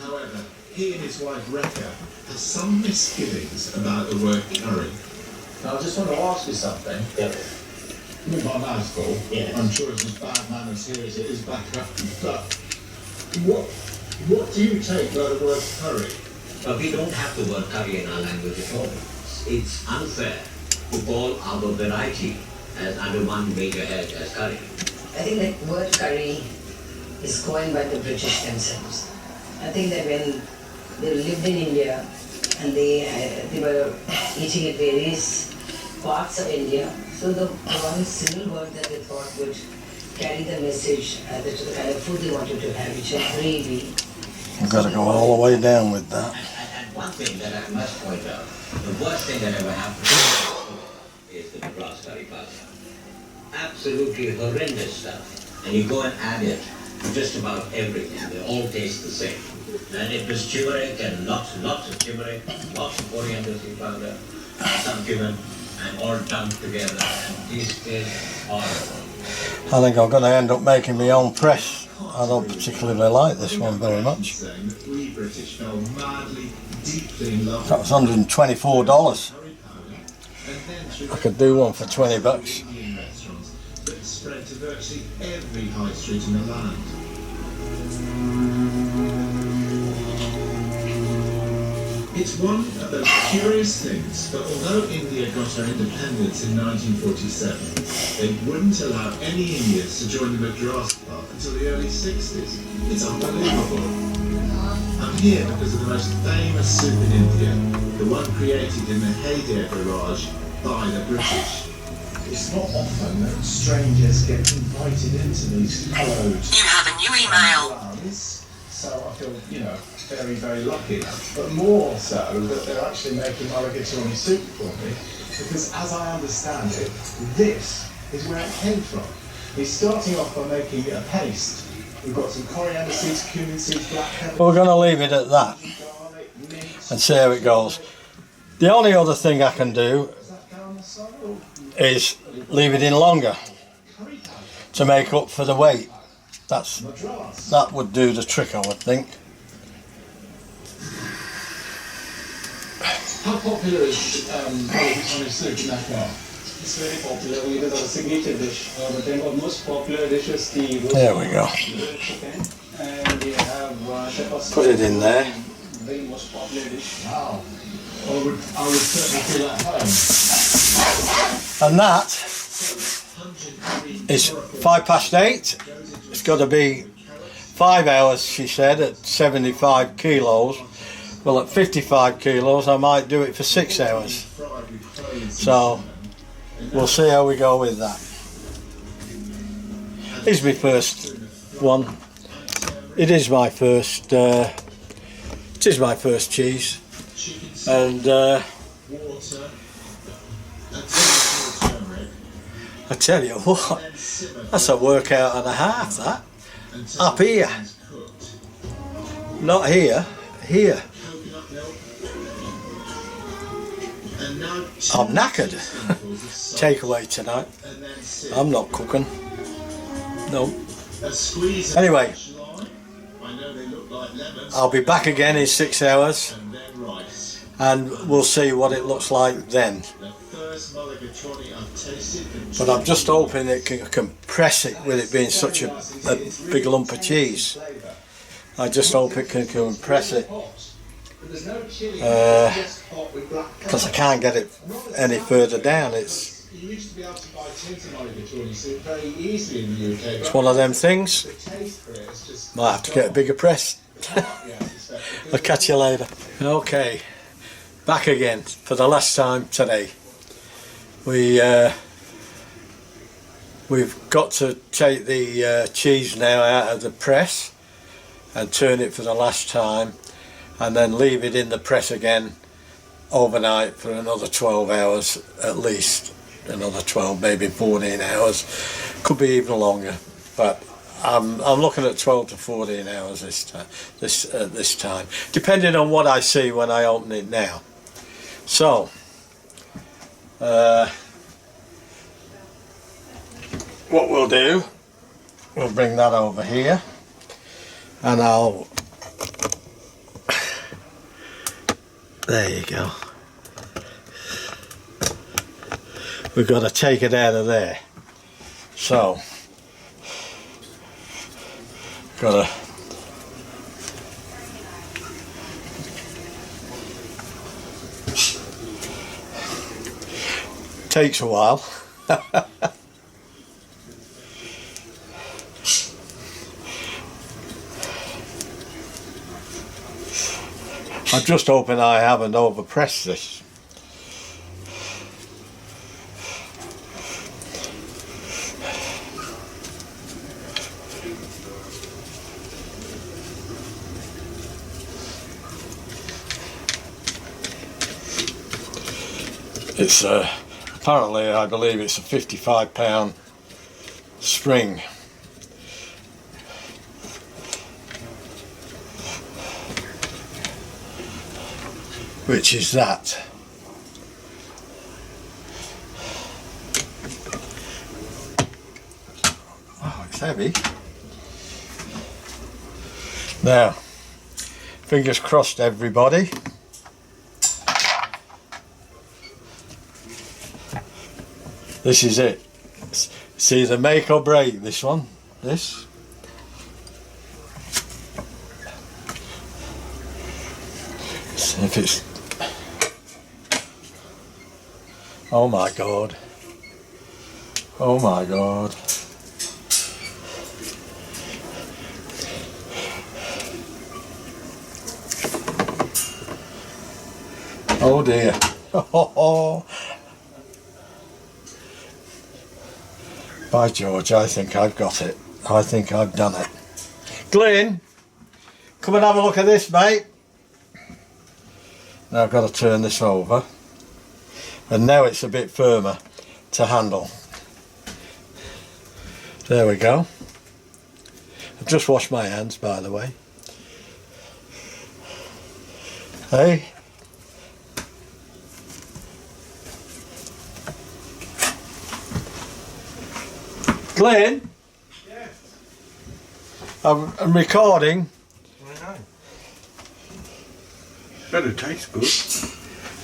However, he and his wife Rekha have some misgivings about the word curry. Now, I just want to ask you something. With my mouth full, I'm sure it's as bad manners here as it is back up. But what do you take by the word curry? We don't have the word curry in our language at all. It's unfair to call our variety as under one major head as curry. I think that word curry is coined by the British themselves. I think that when they lived in India and they were eating at various parts of India, so the one single word that they thought would carry the message to the kind of food they wanted to have, which is gravy. I've got to go all the way down with that. And one thing that I must point out, the worst thing that ever happened is the Madras curry pasta. Absolutely horrendous stuff. And you go and add it to just about everything. They all taste the same. And it was turmeric and lots of turmeric, lots of coriander seed powder, some cumin, and all dumped together. And tasted horrible. I think I'm going to end up making my own press. I don't particularly like this one very much. That was $124. I could do one for $20. Spread to virtually every high street in the land. It's one of those curious things, but although India got her independence in 1947, they wouldn't allow any Indians to join the Madras Club until the early 60s. It's unbelievable. I'm here because of the most famous soup in India, the one created in the heyday of the Raj by the British. It's not often that strangers get invited into these hallowed... You have a new email. So I feel, very, very lucky. But more so that they're actually making mulligatawny soup for me, because as I understand it, this is where it came from. He's starting off by making a paste. We've got some coriander seeds, cumin seeds, black pepper... We're going to leave it at that and see how it goes. The only other thing I can do is leave it in longer to make up for the weight. That would do the trick, I would think. How popular is mulligatawny soup in Lucknow? It's very popular. It is our signature dish. But then our most popular dish is the there we go. chicken, and we have shepherd's put it in there. Very most popular dish. Wow. I would certainly feel at home. And that is 8:05. It's got to be 5 hours, she said, at 75 kilos. Well, at 55 kilos, I might do it for 6 hours. So, we'll see how we go with that. This is my first one. It is my first cheese. And I tell you what, that's a workout and a half, that. Up here. Not here, here. I'm knackered. Takeaway tonight. I'm not cooking. No. Anyway, I'll be back again in 6 hours and we'll see what it looks like then. But I'm just hoping it can compress it with it being such a big lump of cheese. I just hope it can compress it. Because I can't get it any further down. It's one of them things. Might have to get a bigger press. I'll catch you later. Okay, back again for the last time today. We've got to take the cheese now out of the press and turn it for the last time, and then leave it in the press again overnight for another 12 hours at least. Another 12, maybe 14 hours, could be even longer, but I'm looking at 12 to 14 hours this time, depending on what I see when I open it now. So what we'll do, we'll bring that over here, and there you go. We've got to take it out of there. So, got to takes a while. I'm just hoping I haven't overpressed this. It's apparently, I believe it's a 55-pound spring. Which is that. Oh, it's heavy. Now, fingers crossed, everybody. This is it. It's either make or break, this one. This. If it's... Oh my God. Oh my God. Oh dear. Oh. By George, I think I've got it. I think I've done it. Glyn, come and have a look at this, mate. Now I've got to turn this over. And now it's a bit firmer to handle. There we go. I've just washed my hands, by the way. Hey? Glenn? Yes. I'm recording. I know. Better taste good.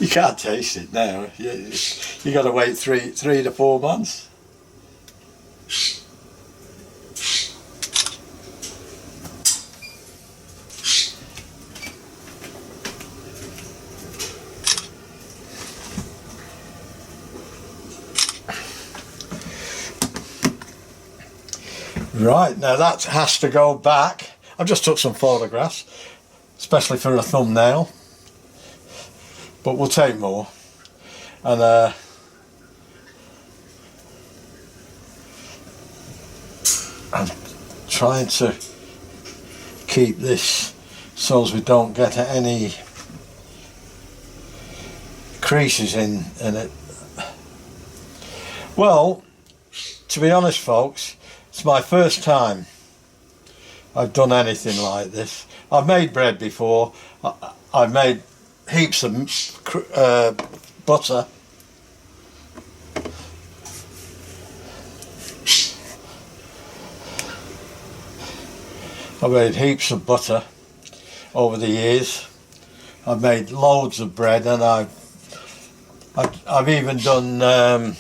You can't taste it now. You got to wait three to 4 months. Right, now that has to go back. I've just took some photographs, especially for a thumbnail, but we'll take more. And I'm trying to keep this so as we don't get any creases in it. Well, to be honest, folks, it's my first time I've done anything like this. I've made bread before. I've made heaps of butter. I've made heaps of butter over the years. I've made loads of bread, and I've even done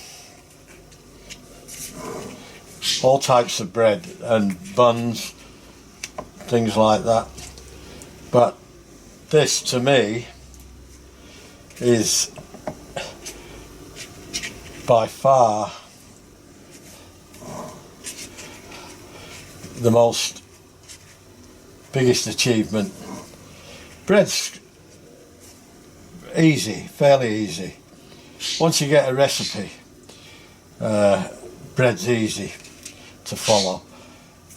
all types of bread and buns, things like that. But this, to me, is by far the biggest achievement. Bread's easy, fairly easy. Once you get a recipe, bread's easy to follow.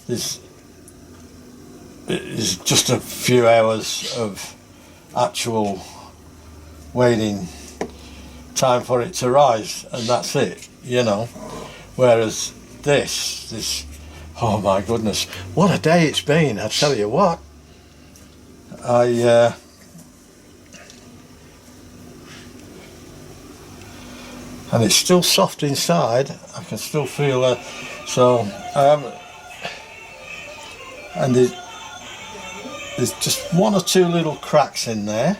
There's just a few hours of actual waiting time for it to rise, and that's it, you know. Whereas this, oh my goodness, what a day it's been, I tell you what. And it's still soft inside. I can still feel it. So I haven't. And there's just one or two little cracks in there.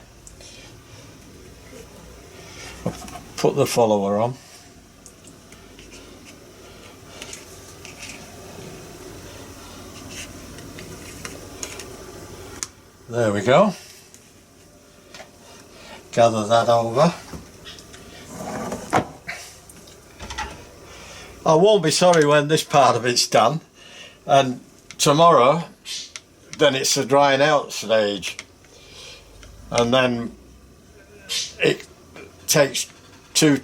I'll put the follower on. There we go. Gather that over. I won't be sorry when this part of it's done, and tomorrow then it's the drying out stage, and then it takes two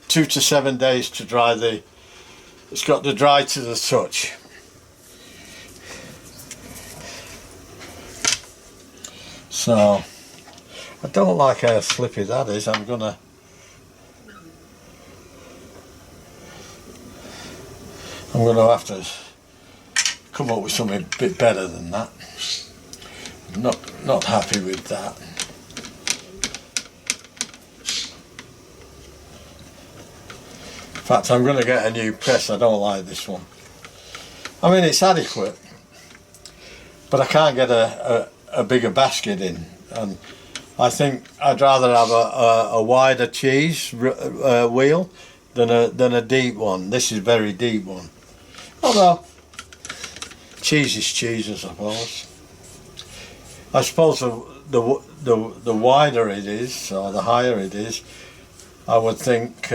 to 7 days to dry it's got to dry to the touch. So I don't like how slippy that is. I'm gonna have to come up with something a bit better than that. Not happy with that. In fact, I'm going to get a new press. I don't like this one. I mean, it's adequate, but I can't get a bigger basket in, and I think I'd rather have a wider cheese wheel than a deep one. This is a very deep one. Although cheese is cheese, I suppose. I suppose the wider it is, or the higher it is, I would think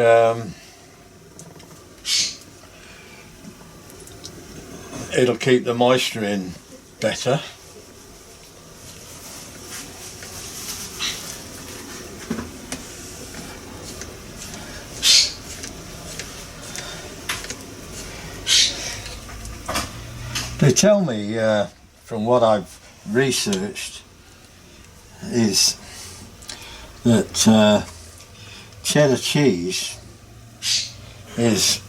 it'll keep the moisture in better. They tell me, from what I've researched, is that cheddar cheese is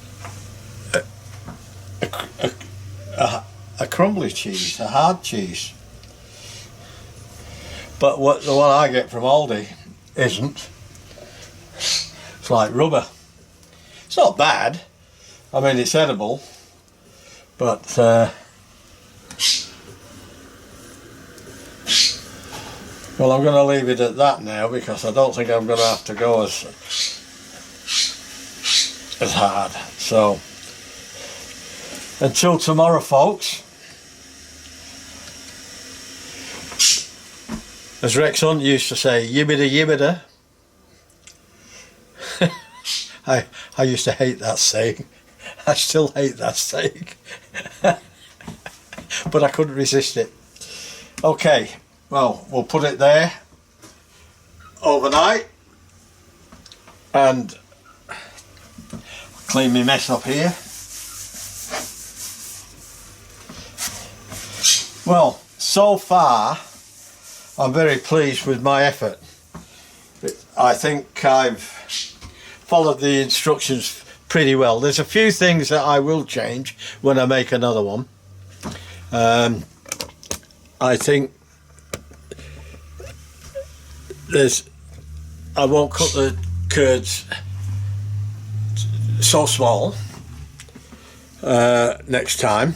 a crumbly cheese, a hard cheese. But the one I get from Aldi isn't. It's like rubber. It's not bad. I mean, it's edible, but well, I'm going to leave it at that now, because I don't think I'm going to have to go as hard. So until tomorrow, folks. As Rex Hunt used to say, yibbida yibbida. I used to hate that saying. I still hate that saying. But I couldn't resist it. Okay, well, we'll put it there overnight and clean my mess up here. Well, so far I'm very pleased with my effort. I think I've followed the instructions pretty well. There's a few things that I will change when I make another one. I think I won't cut the curds so small next time.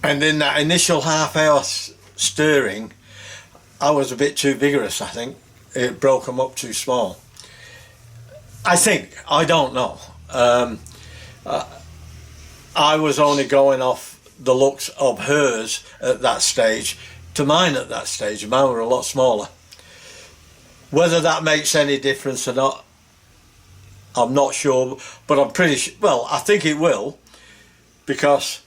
And in that initial half-hour stirring, I was a bit too vigorous, I think. It broke them up too small. I think, I don't know. I was only going off the looks of hers at that stage to mine at that stage. Mine were a lot smaller. Whether that makes any difference or not, I'm not sure, but I'm pretty sure, well, I think it will, because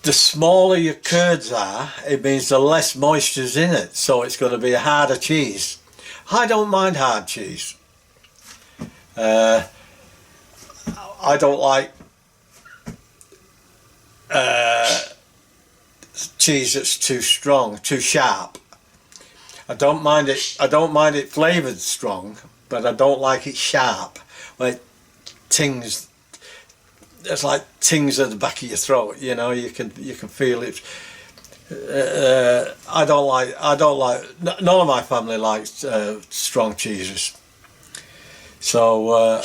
the smaller your curds are, it means the less moisture's in it, so it's going to be a harder cheese. I don't mind hard cheese. I don't like cheese that's too strong, too sharp. I don't mind it flavoured strong, but I don't like it sharp. Like tings, it's like tings at the back of your throat. You know, you can feel it. I don't like. None of my family likes strong cheeses. So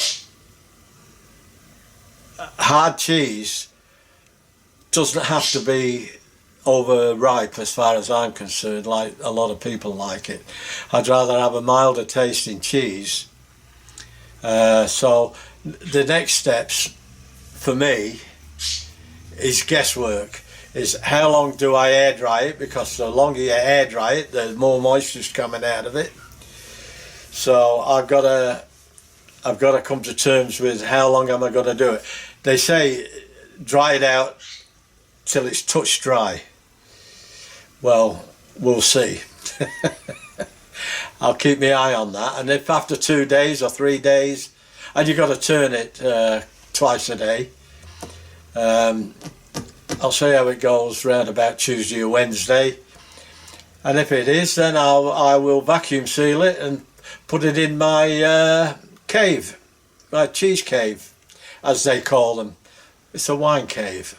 hard cheese doesn't have to be overripe as far as I'm concerned, like a lot of people like it. I'd rather have a milder tasting cheese. So the next steps for me is guesswork. Is how long do I air dry it, because the longer you air dry it, the more moisture's coming out of it. So I've got to come to terms with how long am I going to do it. They say dry it out till it's touch dry. Well, we'll see. I'll keep my eye on that, and if after 2 days or 3 days, and you've got to turn it twice a day, I'll see how it goes round about Tuesday or Wednesday, and if it is, then I will vacuum seal it and put it in my cave, my cheese cave, as they call them. It's a wine cave.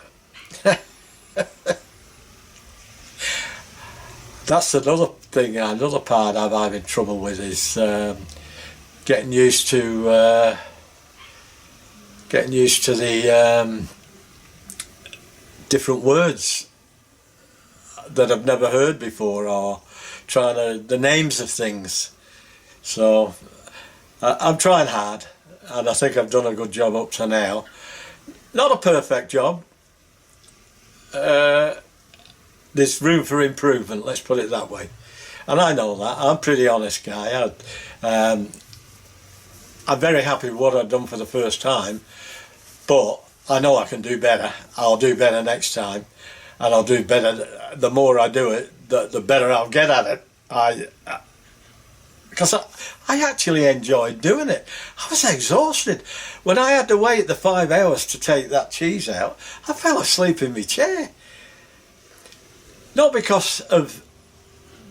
That's another thing, another part I'm having trouble with is getting used to the different words that I've never heard before, or the names of things. So I'm trying hard, and I think I've done a good job up to now. Not a perfect job. There's room for improvement, let's put it that way. And I know that. I'm a pretty honest guy. I'm very happy with what I've done for the first time, but I know I can do better. I'll do better next time, and I'll do better. The more I do it, the better I'll get at it. Because I actually enjoyed doing it. I was exhausted. When I had to wait the 5 hours to take that cheese out, I fell asleep in my chair. Not because of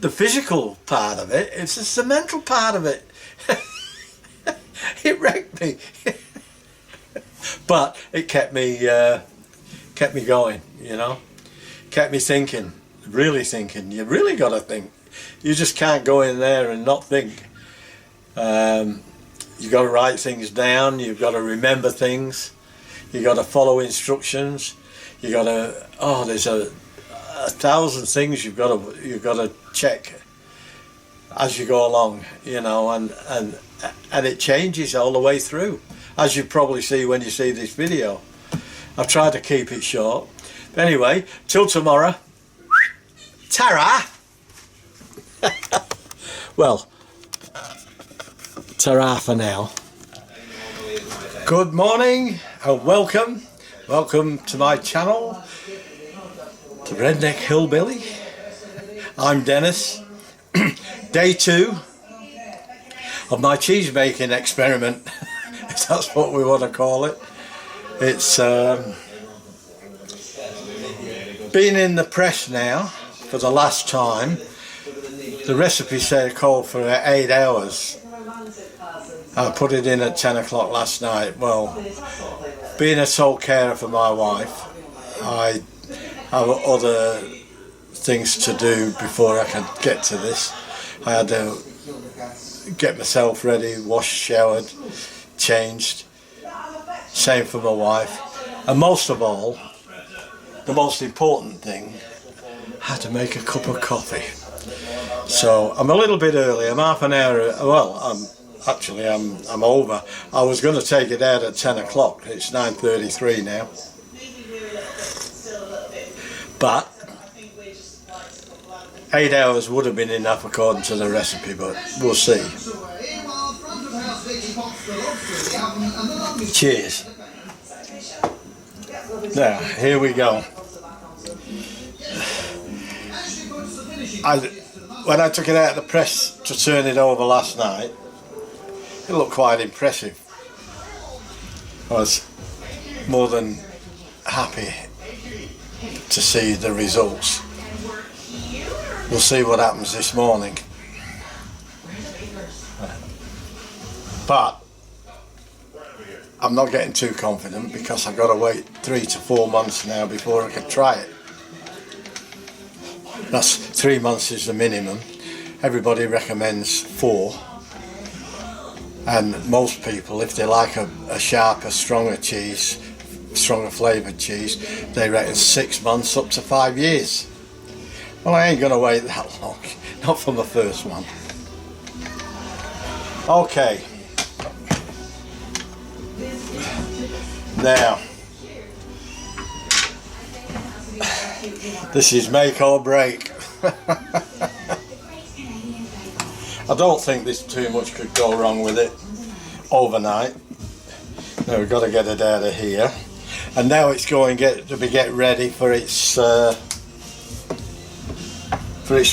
the physical part of it, it's just the mental part of it. It wrecked me. But it kept me going, you know. Kept me thinking, really thinking. You really got to think. You just can't go in there and not think. You've got to write things down. You've got to remember things. You've got to follow instructions. You got to. Oh, there's a 1,000 things you've got to check as you go along, you know, and it changes all the way through, as you probably see when you see this video. I've tried to keep it short. But anyway, till tomorrow. Ta-ra! Well, ta-ra for now. Good morning and welcome to my channel, The Redneck Hillbilly. I'm Dennis. Day 2 of my cheese making experiment, if that's what we want to call it. It's been in the press now for the last time. The recipe said called for 8 hours. I put it in at 10 o'clock last night. Well, being a sole carer for my wife, I have other things to do before I can get to this. I had to get myself ready, washed, showered, changed. Same for my wife. And most of all, the most important thing, I had to make a cup of coffee. So I'm a little bit early. I'm half an hour. Well, I'm over. I was going to take it out at 10 o'clock. It's 9:33 now. But 8 hours would have been enough according to the recipe, but we'll see. Cheers. Now, here we go. when I took it out of the press to turn it over last night, it looked quite impressive. I was more than happy to see the results. We'll see what happens this morning. But I'm not getting too confident because I've got to wait 3 to 4 months now before I can try it. That's 3 months is the minimum. Everybody recommends 4. And most people, if they like a sharper, stronger cheese, stronger flavoured cheese, they reckon 6 months up to 5 years. Well, I ain't gonna wait that long, not for my first one. Okay. Now, this is make or break. I don't think this too much could go wrong with it overnight. Now we've got to get it out of here, and now it's going to be get ready for its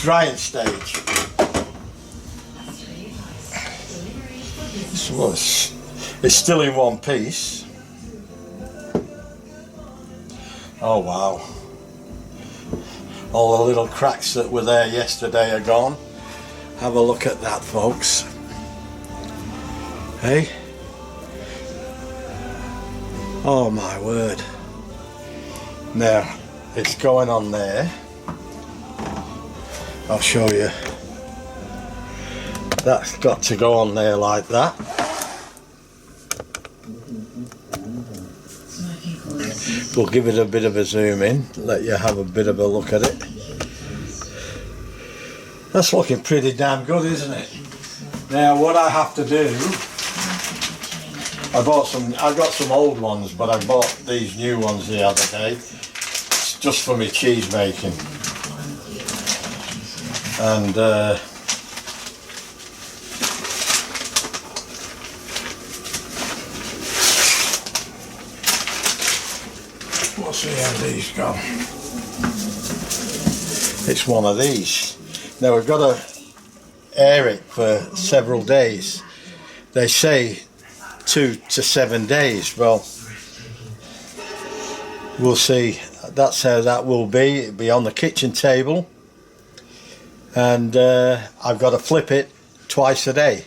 drying stage. So it's still in one piece. Oh wow! All the little cracks that were there yesterday are gone. Have a look at that, folks. Hey? Oh my word. Now, it's going on there. I'll show you. That's got to go on there like that. We'll give it a bit of a zoom in, let you have a bit of a look at it. That's looking pretty damn good, isn't it? Now what I have to do, I got some old ones, but I bought these new ones the other day. It's just for my cheese making. And we'll see how these go. It's one of these. Now we've got to air it for several days. They say 2 to 7 days. Well, we'll see. That's how that will be. It'll be on the kitchen table, and I've got to flip it twice a day.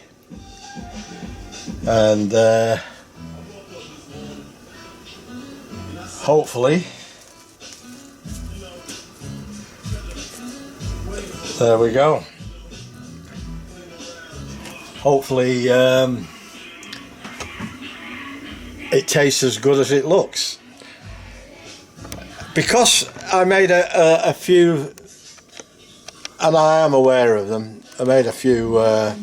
And hopefully, there we go. Hopefully it tastes as good as it looks. Because I made a few, and I am aware of them, I made a few, I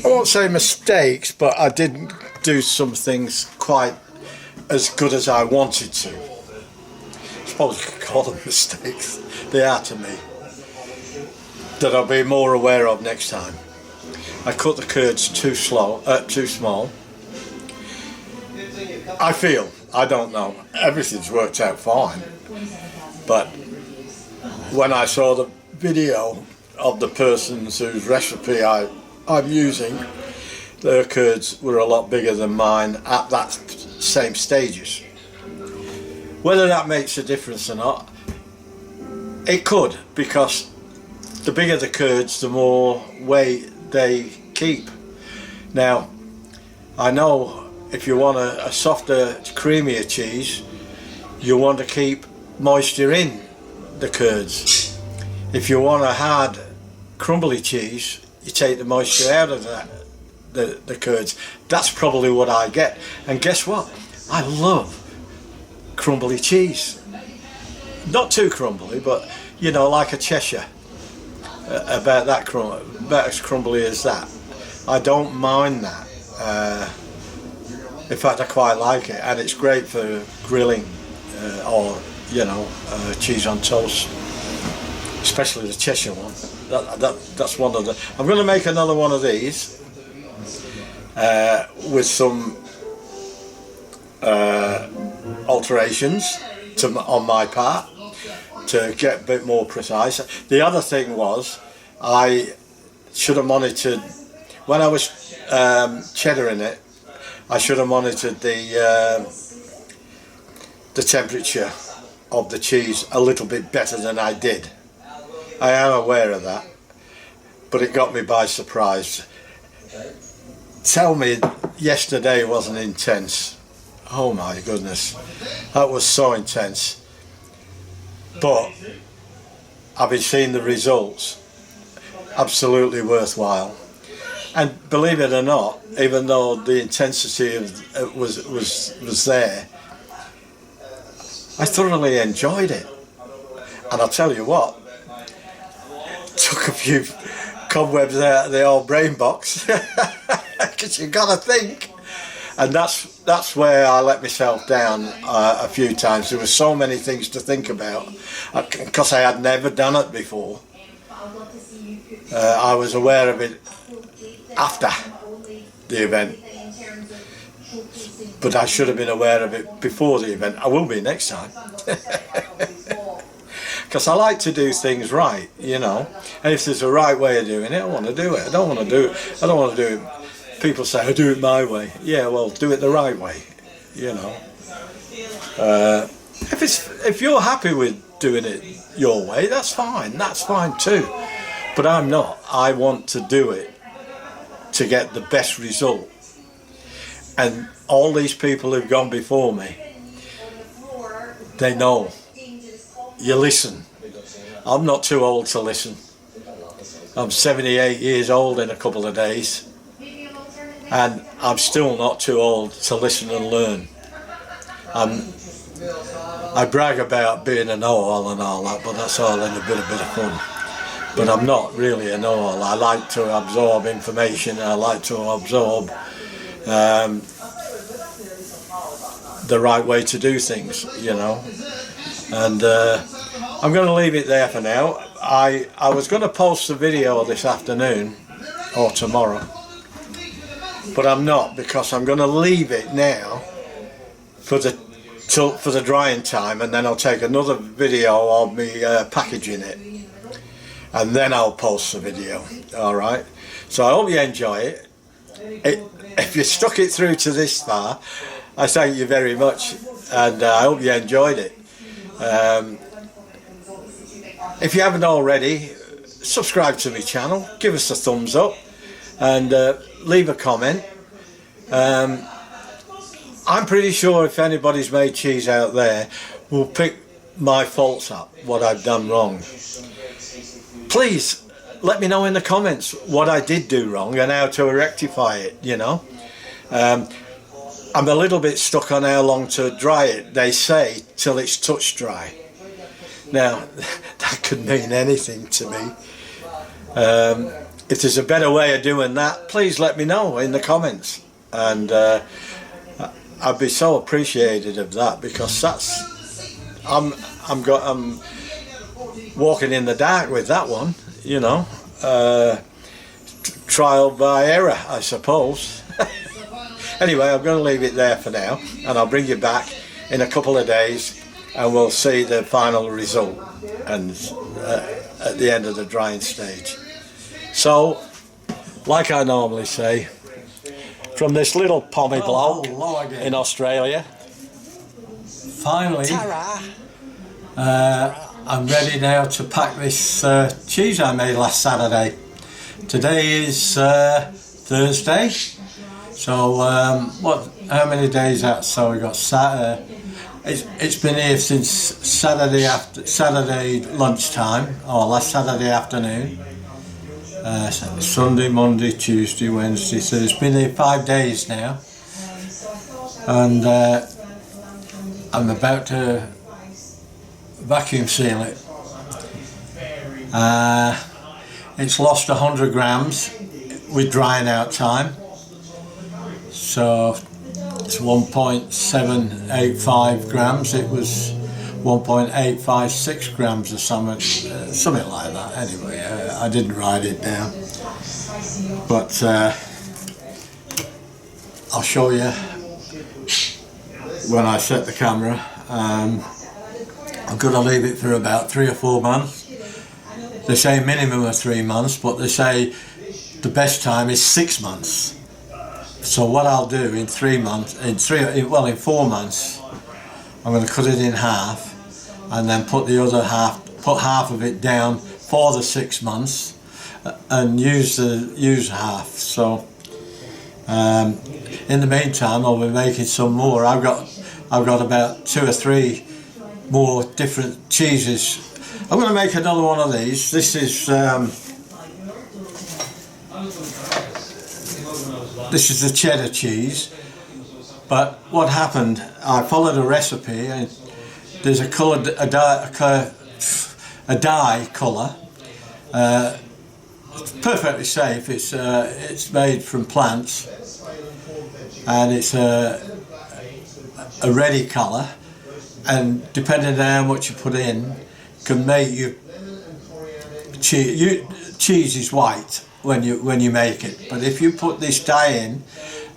won't say mistakes, but I didn't do some things quite as good as I wanted to. I suppose you could call them mistakes. They are to me. That I'll be more aware of next time. I cut the curds too small. I feel, I don't know, everything's worked out fine. But when I saw the video of the person's whose recipe I'm using, their curds were a lot bigger than mine at that same stages. Whether that makes a difference or not, it could, because the bigger the curds, the more weight they keep. Now, I know if you want a softer, creamier cheese, you want to keep moisture in the curds. If you want a hard, crumbly cheese, you take the moisture out of the curds. That's probably what I get. And guess what? I love crumbly cheese. Not too crumbly, but you know, like a Cheshire. About as crumbly as that. I don't mind that. In fact, I quite like it, and it's great for grilling or, you know, cheese on toast, especially the Cheshire one. That's one of the. I'm going to make another one of these with some alterations on my part. to get a bit more precise. The other thing was, I should have monitored, when I was cheddaring it, I should have monitored the temperature of the cheese a little bit better than I did. I am aware of that, but it got me by surprise. Tell me yesterday wasn't intense. Oh my goodness, that was so intense. But I've been seeing the results, absolutely worthwhile. And believe it or not, even though the intensity was there, I thoroughly enjoyed it. And I'll tell you what, took a few cobwebs out of the old brain box, because you've got to think. And that's where I let myself down a few times. There were so many things to think about, because I had never done it before. I was aware of it after the event, but I should have been aware of it before the event. I will be next time. Because I like to do things right, you know. And if there's a right way of doing it, I want to do it. I don't want to do it. People say, I do it my way. Yeah, well, do it the right way, you know. If you're happy with doing it your way, that's fine. That's fine too. But I'm not. I want to do it to get the best result. And all these people who've gone before me, they know. You listen. I'm not too old to listen. I'm 78 years old in a couple of days, and I'm still not too old to listen and learn. I brag about being a know-all and all that, but that's all in a bit of fun. But I'm not really a know-all. I like to absorb information. I like to absorb the right way to do things, you know. And I'm going to leave it there for now. I was going to post the video this afternoon or tomorrow, but I'm not, because I'm going to leave it now for the drying time, and then I'll take another video of me packaging it, and then I'll post the video. Alright, so I hope you enjoy it. If you stuck it through to this far, I thank you very much, and I hope you enjoyed it. If you haven't already, subscribe to my channel, give us a thumbs up, and leave a comment. I'm pretty sure if anybody's made cheese out there, will pick my faults up, what I've done wrong. Please let me know in the comments what I did do wrong and how to rectify it, you know. I'm a little bit stuck on how long to dry it. They say till it's touch dry. Now, that could mean anything to me. If there's a better way of doing that, please let me know in the comments. And I'd be so appreciated of that, because I'm walking in the dark with that one, you know. Trial by error, I suppose. Anyway, I'm going to leave it there for now, and I'll bring you back in a couple of days, and we'll see the final result and at the end of the drying stage. So, like I normally say, from this little pommy block in Australia, finally I'm ready now to pack this cheese I made last Saturday. Today is Thursday, so how many days that? So we got Saturday. It's been here since Saturday lunchtime, or last Saturday afternoon. Sunday, Monday, Tuesday, Wednesday. So it's been here 5 days now, and I'm about to vacuum seal it. It's lost 100 grams with drying out time, so it's 1.785 grams. It was 1.856 grams or something like that. Anyway, I didn't write it down, but I'll show you when I set the camera. I'm going to leave it for about 3 or 4 months. They say minimum of 3 months, but they say the best time is 6 months. So what I'll do in 4 months, I'm going to cut it in half, and then put half of it down for the 6 months, and use half. So in the meantime, I'll be making some more. I've got about 2 or 3 more different cheeses. I'm going to make another one of these. This is the cheddar cheese. But what happened? I followed a recipe, and there's a dye colour. Perfectly safe. It's made from plants, and it's a ready colour. And depending on how much you put in, can make your cheese is white when you make it. But if you put this dye in,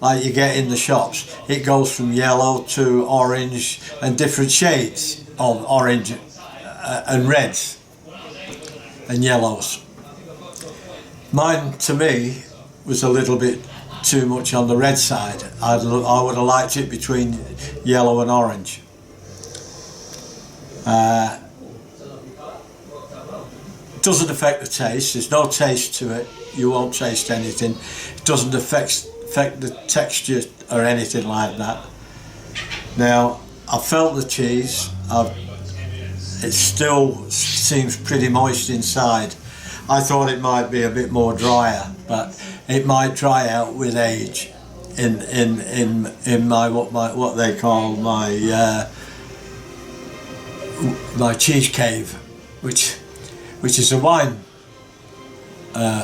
like you get in the shops, it goes from yellow to orange and different shades of orange and reds and yellows. Mine, to me, was a little bit too much on the red side. I would have liked it between yellow and orange. Doesn't affect the taste. There's no taste to it. You won't taste anything. It doesn't affect the texture or anything like that. Now, I felt the cheese. It still seems pretty moist inside. I thought it might be a bit more drier, but it might dry out with age. In what they call my cheese cave, which is a wine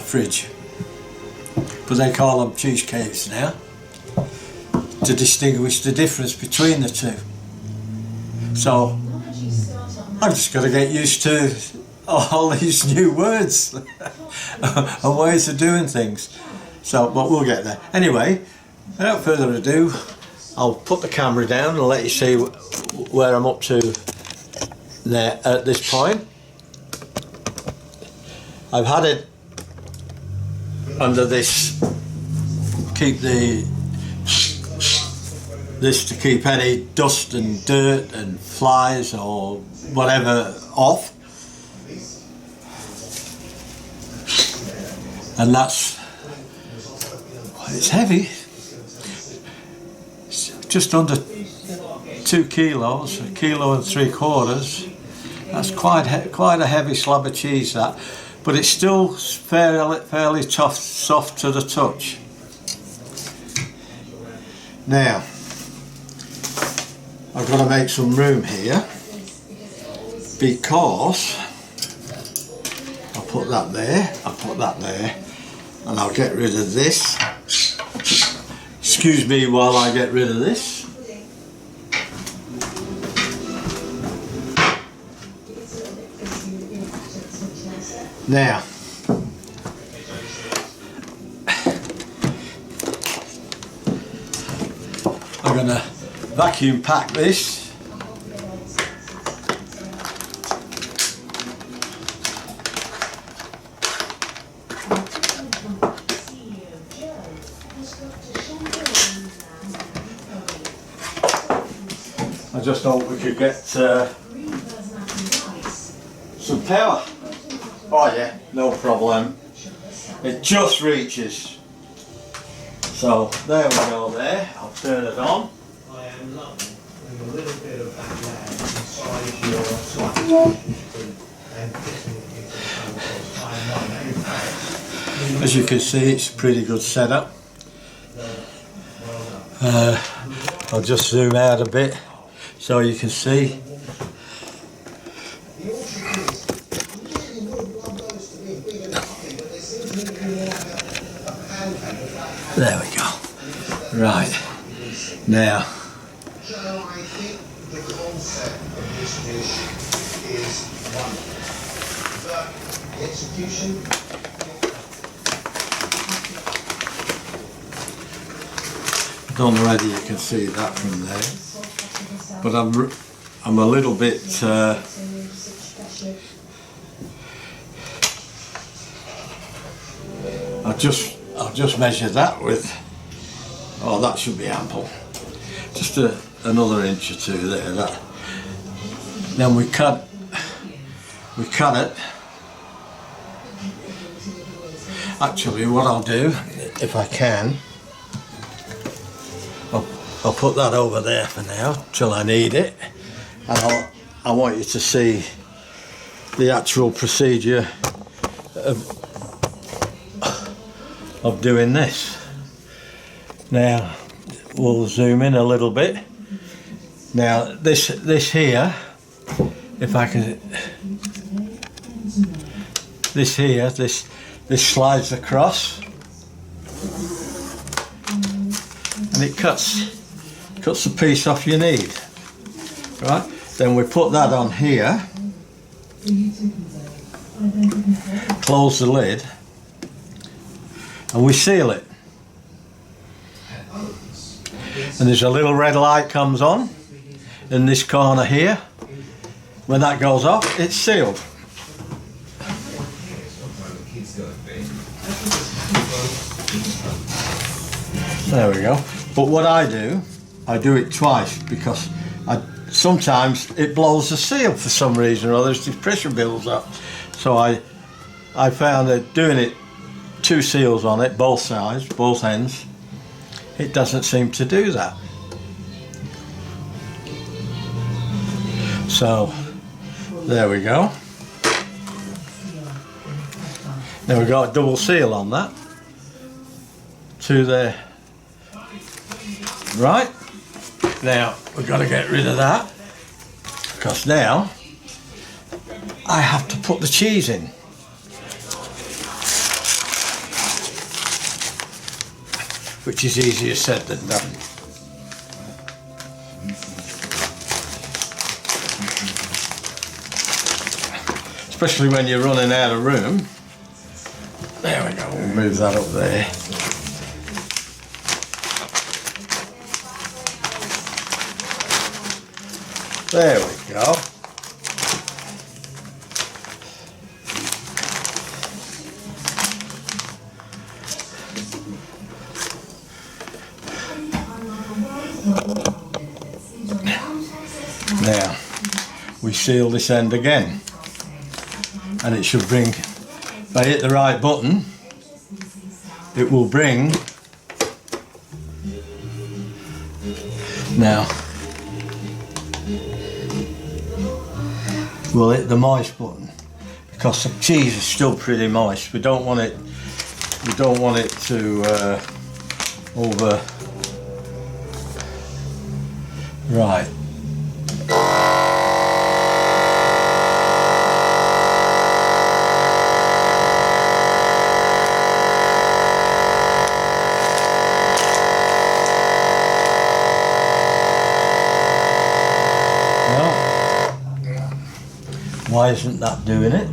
fridge, but they call them cheese caves now to distinguish the difference between the two. So I'm just got to get used to all these new words and ways of doing things. So, but we'll get there. Anyway, without further ado, I'll put the camera down and let you see where I'm up to there at this point. I've had it under this, to keep any dust and dirt and flies or whatever off, and it's heavy. It's just under 2 kilos, 1.75 kilos. That's quite a heavy slab of cheese, that, but it's still fairly tough, soft to the touch. Now, I've got to make some room here, because I'll put that there, and I'll get rid of this. Excuse me while I get rid of this. Now, I'm going to vacuum pack this. I just thought we could get some power. Oh yeah, no problem. It just reaches. So there we go there. I'll turn it on. I am loving a little bit of that land inside your slightly and kissing it into the As you can see, it's a pretty good setup. I'll just zoom out a bit so you can see. There we go. Right. Now. So I think the concept of this dish is wonderful, but the execution. I don't know whether you can see that from there, but I'm a little bit I've just measured that with, oh, that should be ample. Just another inch or two there. That. Then we cut it. Actually, what I'll do, if I can, I'll put that over there for now till I need it, and I want you to see the actual procedure of doing this. Now we'll zoom in a little bit. Now this here, if I can, this here, this slides across and it cuts the piece off you need, right? Then we put that on here, close the lid, and we seal it. And there's a little red light comes on in this corner here. When that goes off, it's sealed. There we go. But what I do it twice, because sometimes it blows the seal for some reason or other. The pressure builds up. So I found that doing it, 2 seals on it, both sides, both ends, it doesn't seem to do that. So there we go. Now we've got a double seal on that. 2 there. Right. Now we've got to get rid of that, because now I have to put the cheese in. Which is easier said than done. Especially when you're running out of room. There we go, we'll move that up there. There we go. Now, we seal this end again, and it should bring, if I hit the right button, it will bring, now, we'll hit the moist button, because the cheese is still pretty moist. We don't want it to over, right. Why isn't that doing it?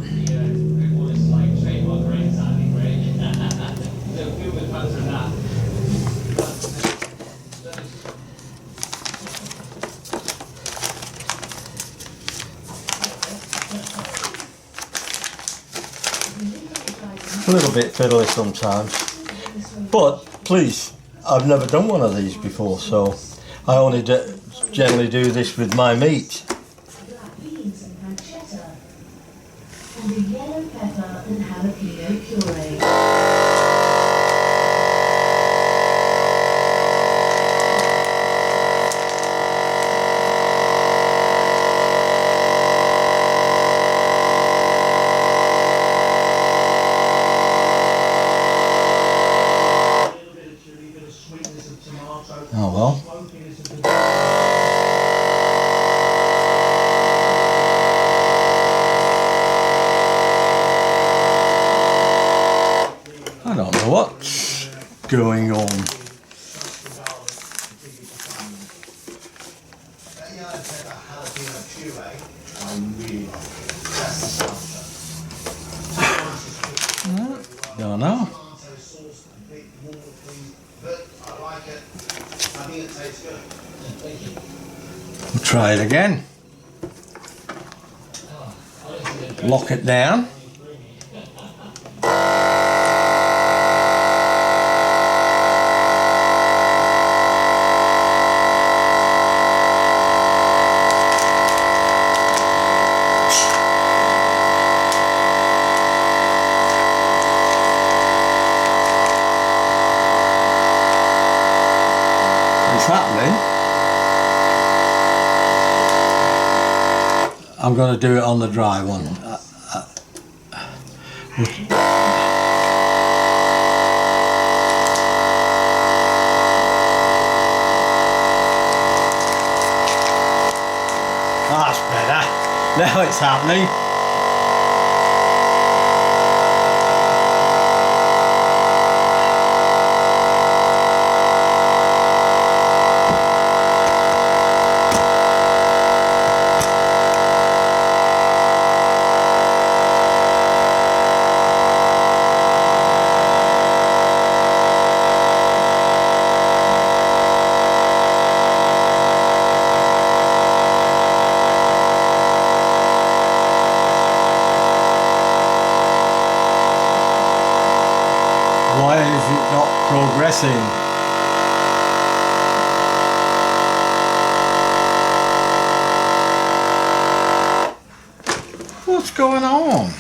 A little bit fiddly sometimes, but please, I've never done one of these before, so I only generally do this with my meat. And a yellow pepper and jalapeno puree. Oh well. I don't know what's going on. Don't know. We'll try it again. Lock it down. I'm going to do it on the dry one. That's better. Now it's happening. Why is it not progressing? What's going on?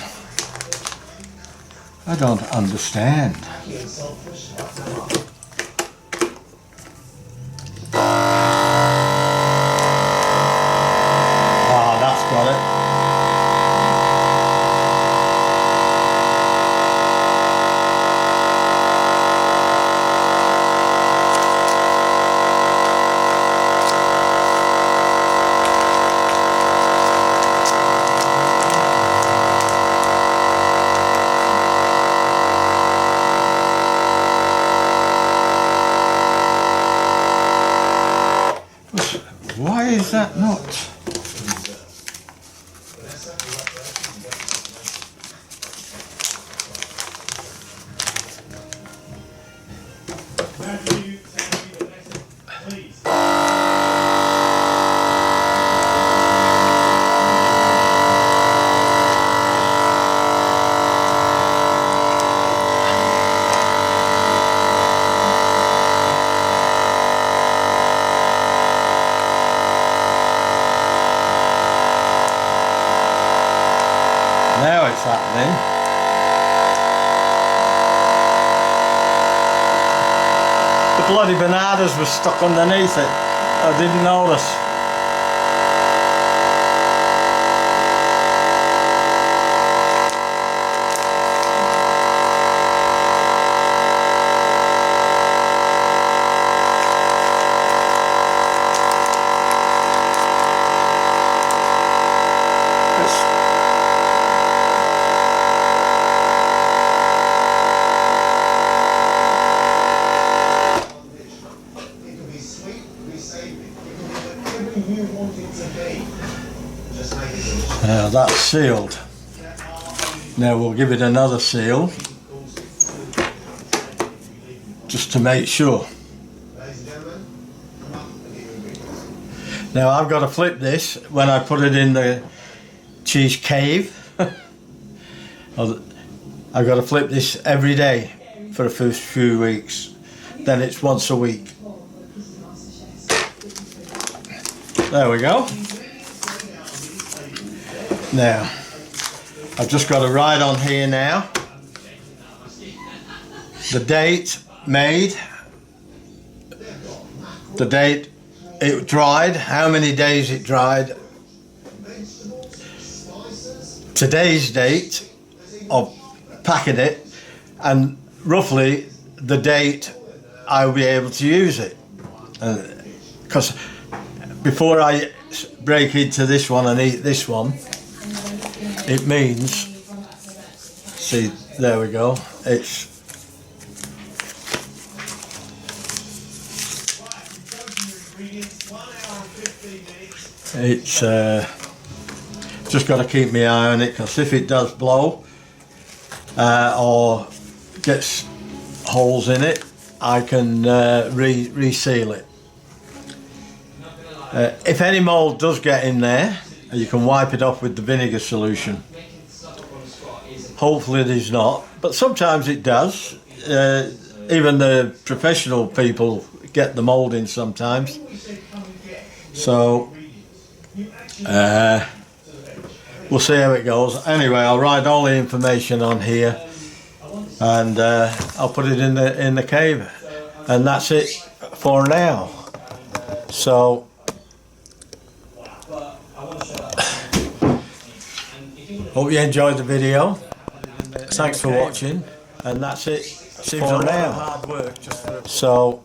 I don't understand. Ah, that's got it. Why is that not? Now it's happening. The bloody bananas were stuck underneath it. I didn't notice. Now that's sealed. Now we'll give it another seal just to make sure. Now I've got to flip this when I put it in the cheese cave. I've got to flip this every day for the first few weeks. Then it's once a week. There we go. Now, I've just got to write on here now the date made, the date it dried, how many days it dried, today's date of packing it, and roughly the date I'll be able to use it. Because before I break into this one and eat this one, it means, see, there we go, it's just got to keep my eye on it, because if it does blow or gets holes in it, I can reseal it. If any mould does get in there, you can wipe it off with the vinegar solution. Hopefully there's not, but sometimes it does. Even the professional people get the mould in sometimes. So we'll see how it goes. Anyway, I'll write all the information on here, and I'll put it in the cave, and that's it for now. So Hope you enjoyed the video. Thanks for watching, and that's it. Seems for a lot now. of hard work just for So